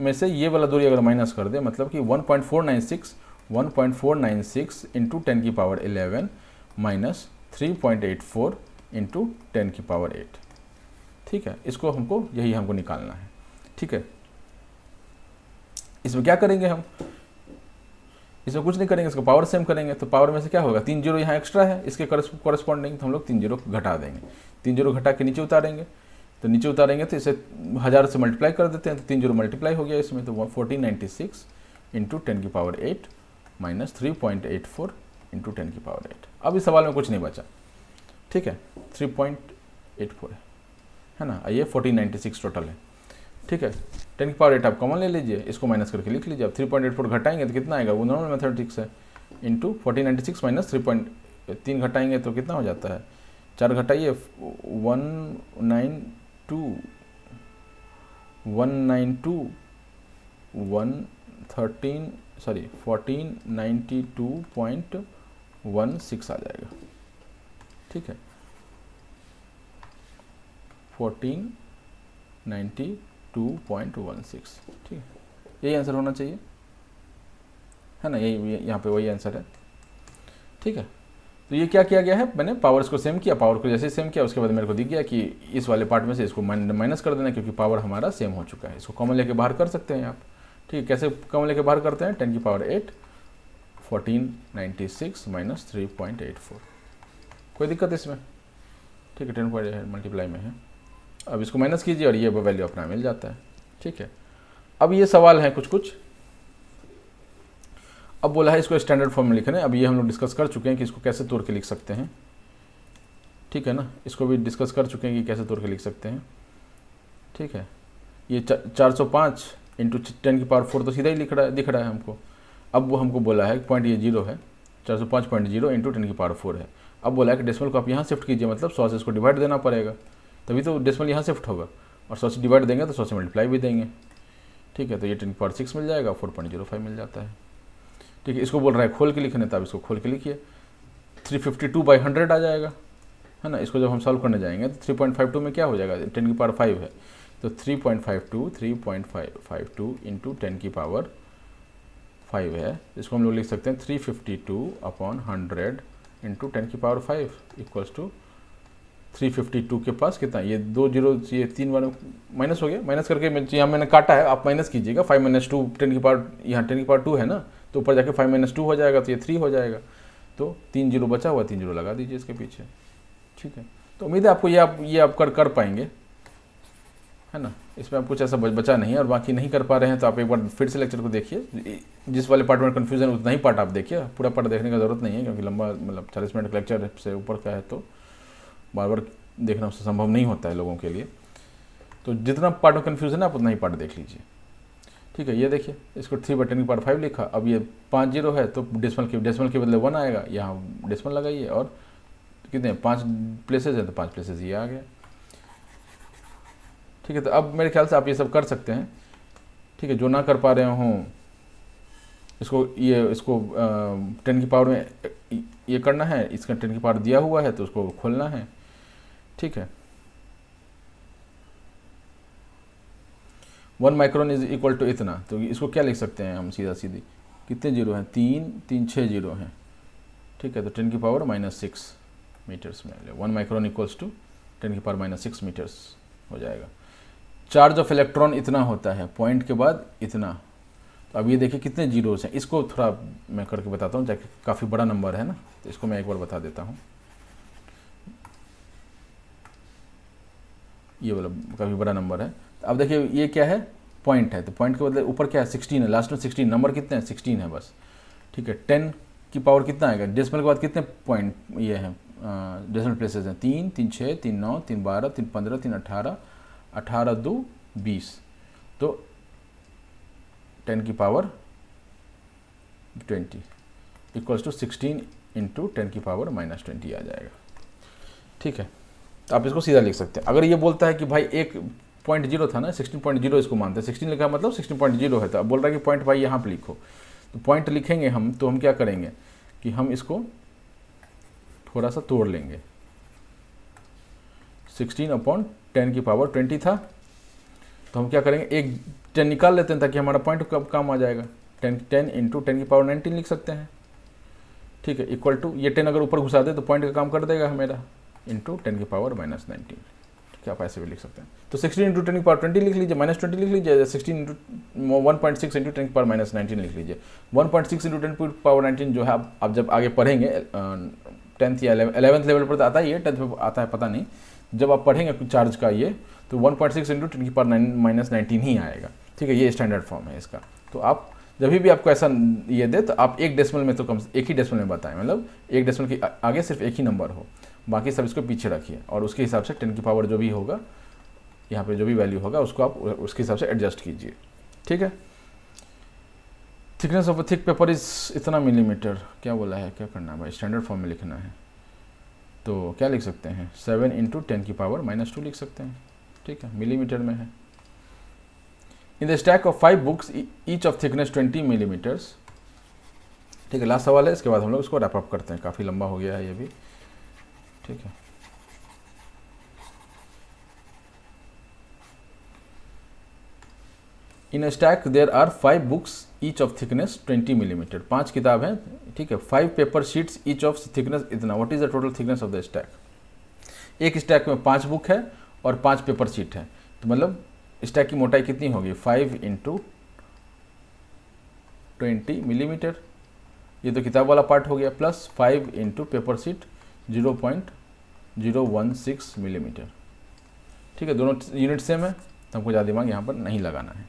में से ये वाला दूरी अगर माइनस कर दे, मतलब कि 1.496 इंटू 10 की पावर 11 माइनस 3.84 इंटू 10 की पावर 8, ठीक है। इसको हमको यही हमको निकालना है, ठीक है। इसमें क्या करेंगे हम? इसमें कुछ नहीं करेंगे, इसको पावर सेम करेंगे। तो पावर में से क्या होगा, 3 जीरो यहाँ एक्स्ट्रा है इसके कॉरेस्पॉन्डिंग, तो हम लोग 3 जीरो घटा देंगे। 3 जीरो घटा के नीचे उतारेंगे, तो नीचे उतारेंगे तो इसे 1000 से मल्टीप्लाई कर देते हैं, तो 3 जीरो मल्टीप्लाई हो गया इसमें। तो 1496 इंटू 10 की पावर 8 माइनस 3.84 इंटू 10 की पावर 8। अब इस सवाल में कुछ नहीं बचा, ठीक है। 3.84 है ना, ये 1496 टोटल है, ठीक है। 10 की पावर 8 आप कॉमन ले लीजिए, इसको माइनस करके लिख लीजिए। अब 3.84 घटाएंगे तो कितना आएगा, वो नॉर्मल मैथमेटिक्स है, इंटू 1496 माइनस 3 घटाएंगे तो कितना हो जाता है, 4 घटाइए 1492.16 आ जाएगा, ठीक है। 1492.16, ठीक है। यही आंसर होना चाहिए, है ना, यही यहाँ पे वही आंसर है, ठीक है। तो ये क्या किया गया है, मैंने पावर्स को सेम किया, पावर को जैसे सेम किया उसके बाद मेरे को दिख गया कि इस वाले पार्ट में से इसको माइनस कर देना, क्योंकि पावर हमारा सेम हो चुका है। इसको कॉमन लेके बाहर कर सकते हैं आप, ठीक है। कैसे कॉमन लेके बाहर करते हैं, 10 की पावर 8 1496 माइनस 3.84, कोई दिक्कत इसमें, ठीक है। 10.8 मल्टीप्लाई में है, अब इसको माइनस कीजिए और ये वैल्यू अपना मिल जाता है, ठीक है। अब ये सवाल है कुछ, अब बोला है इसको स्टैंडर्ड फॉर्म में लिखना है। अब ये हम लोग डिस्कस कर चुके हैं कि इसको कैसे तोड़ के लिख सकते हैं, ठीक है ना, इसको भी डिस्कस कर चुके हैं कि कैसे तोड़ के लिख सकते हैं, ठीक है। ये 405 इंटू 10 की पावर 4 तो सीधा ही दिख रहा है हमको। अब वो हमको बोला है पॉइंट ये 0 है, 405.0 इंटू 10 की पावर 4 है। अब बोला है कि डेसिमल को आप यहाँ शिफ्ट कीजिए, मतलब 100 से इसको डिवाइड देना पड़ेगा, तभी तो डेसिमल यहाँ शिफ्ट होगा, और 100 से डिवाइड देंगे तो 100 से मल्टीप्लाई भी देंगे, ठीक है। तो ये 10 की पावर 6 मिल जाएगा, 4.05 मिल जाता है, ठीक है। इसको बोल रहा है खोल के लिखने, तो आप इसको खोल के लिखिए, 352/100 आ जाएगा, है ना। इसको जब हम सॉल्व करने जाएंगे तो 3.52 में क्या हो जाएगा, 10 की पावर 5 है, तो 3.52 इंटू 10 की पावर 5 है। इसको हम लोग लिख सकते हैं 352/100 इंटू 10 की पावर 5 इक्वल्स टू 352 के पास कितना, ये 2 जीरो, ये 3 बार माइनस हो गया, माइनस करके यहाँ मैंने काटा है, आप माइनस कीजिएगा। 5 - 2 10 की पावर, यहाँ 10 की पावर 2 है ना, तो ऊपर जाके 5 - 2 हो जाएगा, तो ये 3 हो जाएगा। तो 3 जीरो बचा हुआ, 3 जीरो लगा दीजिए इसके पीछे, ठीक है। तो उम्मीद है आपको ये आप कर पाएंगे, है ना। इसमें आप कुछ ऐसा बचा नहीं है, और बाकी नहीं कर पा रहे हैं तो आप एक बार फिर से लेक्चर को देखिए, जिस वाले पार्ट में कन्फ्यूजन उतना ही पार्ट आप देखिए, पूरा पार्ट देखने का ज़रूरत नहीं है, क्योंकि लंबा मतलब 40 मिनट का लेक्चर से ऊपर का है, तो बार बार देखना उससे संभव नहीं होता है लोगों के लिए। तो जितना पार्ट में कन्फ्यूजन है आप उतना ही पार्ट देख लीजिए, ठीक है। ये देखिए, इसको 3/10 की पावर 5 लिखा, अब ये 5 जीरो है तो डेसिमल के बदले 1 आएगा, यहाँ डेसिमल लगाइए, और कितने 5 प्लेसेस हैं तो 5 प्लेसेस ये आ गया, ठीक है। तो अब मेरे ख्याल से आप ये सब कर सकते हैं, ठीक है। जो ना कर पा रहे हों इसको 10 की पावर में ये करना है, इसका 10 की पावर दिया हुआ है तो उसको खोलना है, ठीक है। 1 माइक्रोन इज इक्वल टू इतना, तो इसको क्या लिख सकते हैं हम सीधी, कितने जीरो हैं, 3 6 जीरो हैं, ठीक है। तो 10 की पावर -6 मीटर्स में 1 माइक्रोन इक्वल्स टू 10 की पावर -6 मीटर्स हो जाएगा। चार्ज ऑफ इलेक्ट्रॉन इतना होता है, पॉइंट के बाद इतना। तो अब ये देखिए कितने जीरोस हैं, इसको थोड़ा मैं करके बताता हूँ, ताकि काफ़ी बड़ा नंबर है ना, तो इसको मैं एक बार बता देता हूँ। ये वाला काफ़ी बड़ा नंबर है। अब देखिए ये क्या है, पॉइंट है, तो पॉइंट के बदले ऊपर क्या है, 16 है, लास्ट में 16, नंबर कितने हैं, 16 है बस, ठीक है। 10 की पावर कितना आएगा, डेसिमल के बाद कितने पॉइंट ये हैं, डेसिमल प्लेसेस हैं, 3 3 6 3 9 3 12 3 15 3 18 18 2 20, तो 10 की पावर 20 इक्वल्स टू 16 इंटू 10 की पावर माइनस 20 आ जाएगा। ठीक है, तो आप इसको सीधा लिख सकते हैं। अगर ये बोलता है कि भाई 1.0 था ना, 16.0 इसको मानते हैं, 16 लिखा मतलब 16.0 है, तो अब बोल रहा है कि पॉइंट भाई यहाँ पे लिखो, तो पॉइंट लिखेंगे हम, तो हम क्या करेंगे कि हम इसको थोड़ा सा तोड़ लेंगे। 16/10 की पावर 20 था, तो हम क्या करेंगे, एक 10 निकाल लेते हैं ताकि हमारा पॉइंट कब काम आ जाएगा। 10 इंटू 10 की पावर 19 लिख सकते हैं। ठीक है, इक्वल टू ये 10 अगर ऊपर घुसा दे तो पॉइंट का काम कर देगा हमारा, इंटू 10 की पावर माइनस 19। ठीक है, आप ऐसे भी लिख सकते हैं। तो 16 इंटू 10 की पावर 20 लिख लीजिए, माइनस 20 लिख लीजिए, 16 इंटू 1.6 इंटू 10 की पावर माइनस 19 लिख लीजिए। 1.6 इंटू 10 की पावर 19 जो है आप जब आगे पढ़ेंगे 10th या 11th लेवल पर तो आता ही है, 10th में आता है पता नहीं, जब आप पढ़ेंगे चार्ज का ये, तो 1.6 इंटू 10 की पावर माइनस 19 ही आएगा। ठीक है, ये स्टैंडर्ड फॉर्म है इसका। तो आप जब भी आपको ऐसा ये दे तो आप एक डेसिमल में तो कम एक ही डेसिमल में बताएं, मतलब एक डेसिमल के आगे सिर्फ एक ही नंबर हो, बाकी सब इसको पीछे रखिए और उसके हिसाब से 10 की पावर जो भी होगा, यहाँ पे जो भी वैल्यू होगा उसको आप उसके हिसाब से एडजस्ट कीजिए। ठीक है, thickness of a thick paper is इतना मिलीमीटर, क्या बोला है, क्या करना है भाई, स्टैंडर्ड फॉर्म में लिखना है, तो क्या लिख सकते हैं, 7 इंटू 10 की पावर माइनस 2 लिख सकते हैं। ठीक है, मिलीमीटर में है। In the stack of 5 books each of thickness 20 millimetres. ठीक है, लास्ट सवाल है, इसके बाद हम लोग इसको रैप अप करते हैं, काफ़ी लंबा हो गया है ये भी। ठीक है, in a stack there are 5 books each of thickness 20 millimetre. 5 किताब हैं। ठीक है, 5 paper sheets each of thickness इतना। What is the total thickness of the stack. एक स्टैक में 5 बुक है और 5 पेपर शीट है, तो मतलब स्टैक की मोटाई कितनी होगी, 5 इंटू 20 मिलीमीटर, ये तो किताब वाला पार्ट हो गया, plus 5 into paper sheet 0.016 millimetre. ठीक है, दोनों यूनिट सेम है, तो हमको ज़्यादा दिमाग यहाँ पर नहीं लगाना है।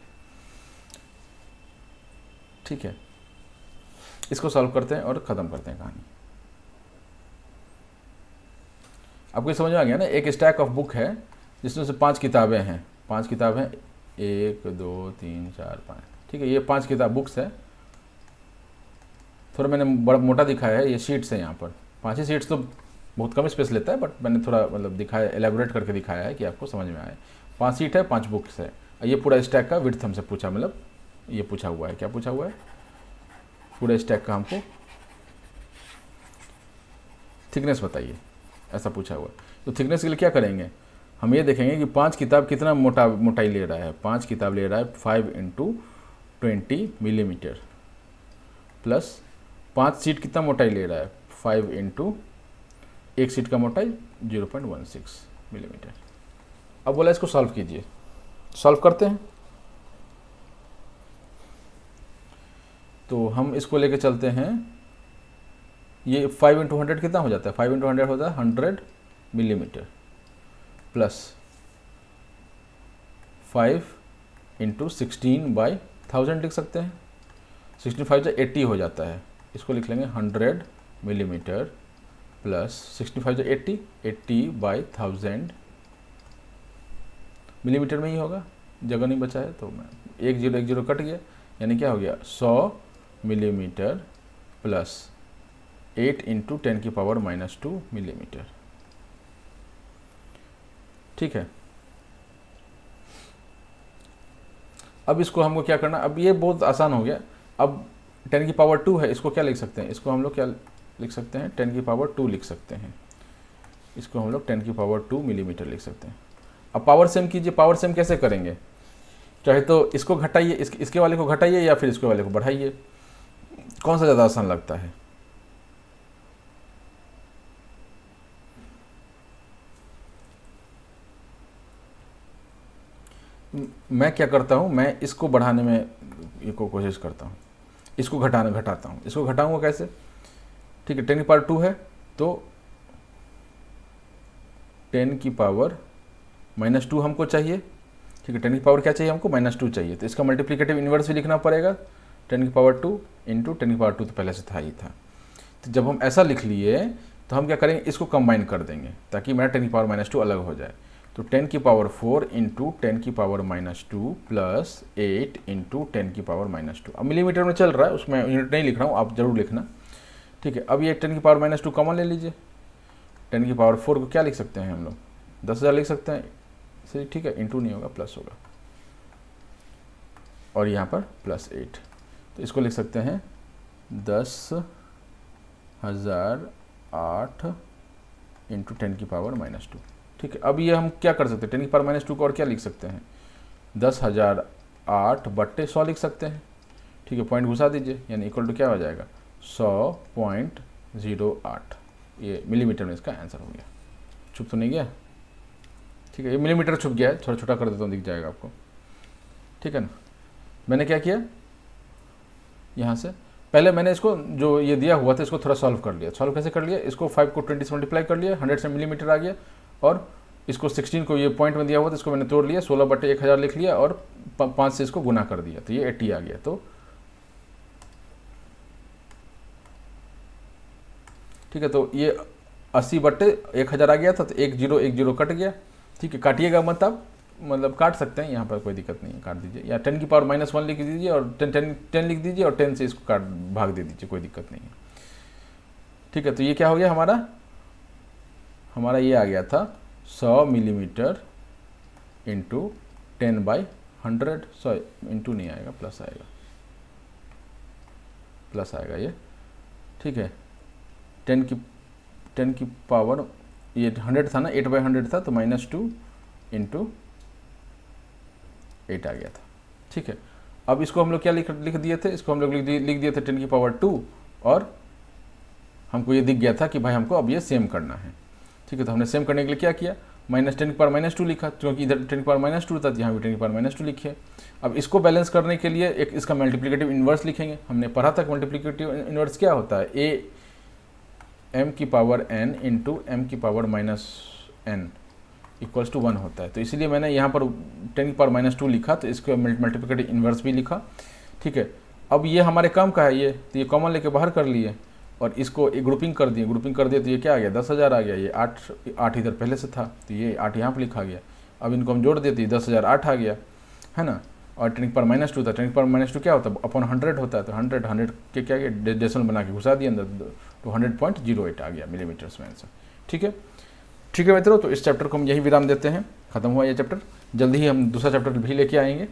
ठीक है, इसको सॉल्व करते हैं और ख़त्म करते हैं कहानी। आपको समझ में आ गया ना, एक स्टैक ऑफ बुक है जिसमें से 5 किताबें हैं, 5 किताबें 1 2 3 4 5। ठीक है, ये 5 किताब बुक्स है, थोड़ा मैंने बड़ा मोटा दिखाया है, ये शीट्स है यहाँ पर 5 ही शीट्स, तो बहुत कम स्पेस लेता है, बट मैंने थोड़ा मतलब दिखाया, एलेबोरेट करके दिखाया है कि आपको समझ में आए। 5 शीट है, 5 बुक्स है, ये पूरा स्टैक का विड्थ हमसे पूछा, मतलब ये पूछा हुआ है, क्या पूछा हुआ है, पूरे स्टैक का हमको थिकनेस बताइए, ऐसा पूछा हुआ है। तो थिकनेस के लिए क्या करेंगे, हम ये देखेंगे कि 5 किताब कितना मोटाई ले रहा है। 5 किताब ले रहा है 5 इंटू 20 मिलीमीटर, प्लस 5 सीट कितना मोटाई ले रहा है, 5 इंटू एक सीट का मोटाई 0.16 मिलीमीटर। अब बोला इसको सॉल्व कीजिए, सॉल्व करते हैं। तो हम इसको लेके चलते हैं, ये 5 इंटू 100 कितना हो जाता है, 5 इंटू 100 होता है 100 मिलीमीटर, प्लस 5 इंटू 16/1000 लिख सकते हैं, 65 से 80 हो जाता है, इसको लिख लेंगे 100 मिलीमीटर प्लस 65 से 80/1000 मिलीमीटर में ही होगा, जगह नहीं बचा है, तो मैं 1 0 कट गया, यानी क्या हो गया 100 मिलीमीटर प्लस 8 इंटू 10 की पावर माइनस 2 मिलीमीटर। ठीक है, अब इसको हमको क्या करना, अब ये बहुत आसान हो गया। अब 10 की पावर 2 है, इसको क्या लिख सकते हैं, इसको हम लोग क्या लिख सकते हैं, 10 की पावर 2 लिख सकते हैं, इसको हम लोग 10 की पावर 2 मिलीमीटर लिख सकते हैं। अब पावर सेम कीजिए, पावर सेम कैसे करेंगे, चाहे तो इसको घटाइए, इसके वाले को घटाइए या फिर इसके वाले को बढ़ाइए, कौन सा ज़्यादा आसान लगता है। मैं क्या करता हूँ, मैं इसको बढ़ाने में ये को कोशिश करता हूँ, इसको घटाता हूँ, इसको घटाऊंगा कैसे। ठीक है, 10 की पावर 2 है, तो 10 की पावर -2 हमको चाहिए। ठीक है, 10 की पावर क्या चाहिए हमको, -2 चाहिए, तो इसका मल्टीप्लिकेटिव इन्वर्स भी लिखना पड़ेगा। 10 की पावर 2 इंटू 10 की पावर 2 तो पहले से था ही था। तो जब हम ऐसा लिख लिए तो हम क्या करेंगे, इसको कंबाइन कर देंगे ताकि मेरा 10 की पावर -2 अलग हो जाए। तो 10 की पावर 4 इंटू 10 की पावर -2 प्लस 8 इंटू 10 की पावर -2। अब मिलीमीटर में चल रहा है, उसमें यूनिट नहीं लिख रहा हूँ, आप जरूर लिखना, ठीक है। अब ये 10 की पावर -2 कॉमन ले लीजिए। 10 की पावर 4 को क्या लिख सकते हैं हम लोग, 10,000 लिख सकते हैं, सही, ठीक है। इंटू नहीं होगा, प्लस होगा, और यहाँ पर +8, तो इसको लिख सकते हैं 10,008 इंटू 10 की पावर -2, ठीक है। अब ये हम क्या कर सकते हैं, 10 की पावर -2 को और क्या लिख सकते हैं, 10,008 बट्टे 100 लिख सकते हैं, ठीक है। पॉइंट घुसा दीजिए, यानी इक्वल टू क्या हो जाएगा, 100.08। ये मिलीमीटर में इसका आंसर हो गया। छुप तो नहीं गया, ठीक है। ये मिलीमीटर छुप गया है, थोड़ा छोटा कर देता हूँ, दिख जाएगा आपको, ठीक है ना। मैंने क्या किया, यहाँ से पहले मैंने इसको जो ये दिया हुआ था इसको थोड़ा सॉल्व कर लिया। सॉल्व कैसे कर लिया, इसको 5 को 20 से मल्टीप्लाई कर लिया, 100 से मिलीमीटर आ गया, और इसको 16 को ये पॉइंट में दिया हुआ था, इसको मैंने तोड़ लिया, 16/1000 लिख लिया, और 5 से इसको गुना कर दिया, तो ये 80 आ गया। तो ठीक है, तो ये 80/1000 आ गया था, तो 1010 कट गया, ठीक है। काटिएगा मत आप, मतलब काट सकते हैं, यहाँ पर कोई दिक्कत नहीं है, काट दीजिए, या 10 की पावर -1 लिख दीजिए, और 10 लिख दीजिए, और 10 से इसको काट भाग दे दीजिए, कोई दिक्कत नहीं है, ठीक है। तो ये क्या हो गया, हमारा ये आ गया था 100 मिलीमीटर इंटू 10/100, 100 इंटू नहीं आएगा, प्लस आएगा ये, ठीक है। 10 की पावर, ये 100 था ना, 8/100 था, तो -2 इंटू 8 आ गया था, ठीक है। अब इसको हम लोग क्या लिख दिए थे, इसको हम लोग लिख दिए थे 10 की पावर 2, और हमको ये दिख गया था कि भाई हमको अब ये सेम करना है, ठीक है। तो हमने सेम करने के लिए क्या किया, -10 की पावर -2 लिखा, क्योंकि इधर 10 की पावर -2 था, यहाँ भी 10 की पावर -2 लिखिए। अब इसको बैलेंस करने के लिए एक इसका मल्टीप्लिकेटिव इन्वर्स लिखेंगे। हमने पढ़ा था कि मल्टीप्लिकेटिव इन्वर्स क्या होता है, m की पावर n इंटू m की पावर -n इक्वल्स टू 1 होता है। तो इसीलिए मैंने यहाँ पर 10 की पावर -2 लिखा, तो इसको मल्टीप्लिकेटिव इन्वर्स भी लिखा, ठीक है। अब ये हमारे काम का है, ये तो ये कॉमन लेके बाहर कर लिए, और इसको एक ग्रुपिंग कर दिए तो ये क्या आ गया, 10,000 आ गया। ये 8 इधर पहले से था, तो ये 8 यहाँ पर लिखा गया। अब इनको हम जोड़ देते, 10,008 आ गया, है ना। और 10 की पावर -2 था, 10 की पावर -2 क्या होता है, अपॉन 100 होता है, तो 100 के क्या किया, डेसिमल बना के घुसा दिया अंदर, तो 100.08 आ गया मिलीमीटर्स में आंसर, ठीक है। ठीक है मित्रों, तो इस चैप्टर को हम यही विराम देते हैं, खत्म हुआ ये चैप्टर। जल्दी ही हम दूसरा चैप्टर भी लेके आएंगे,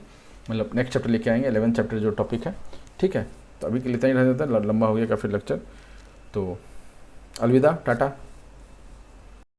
मतलब नेक्स्ट चैप्टर लेके आएंगे, 11th चैप्टर जो टॉपिक है, ठीक है। तो अभी के लिए इतना ही रह जाता है, लंबा हो गया काफ़ी लेक्चर, तो अलविदा, टाटा।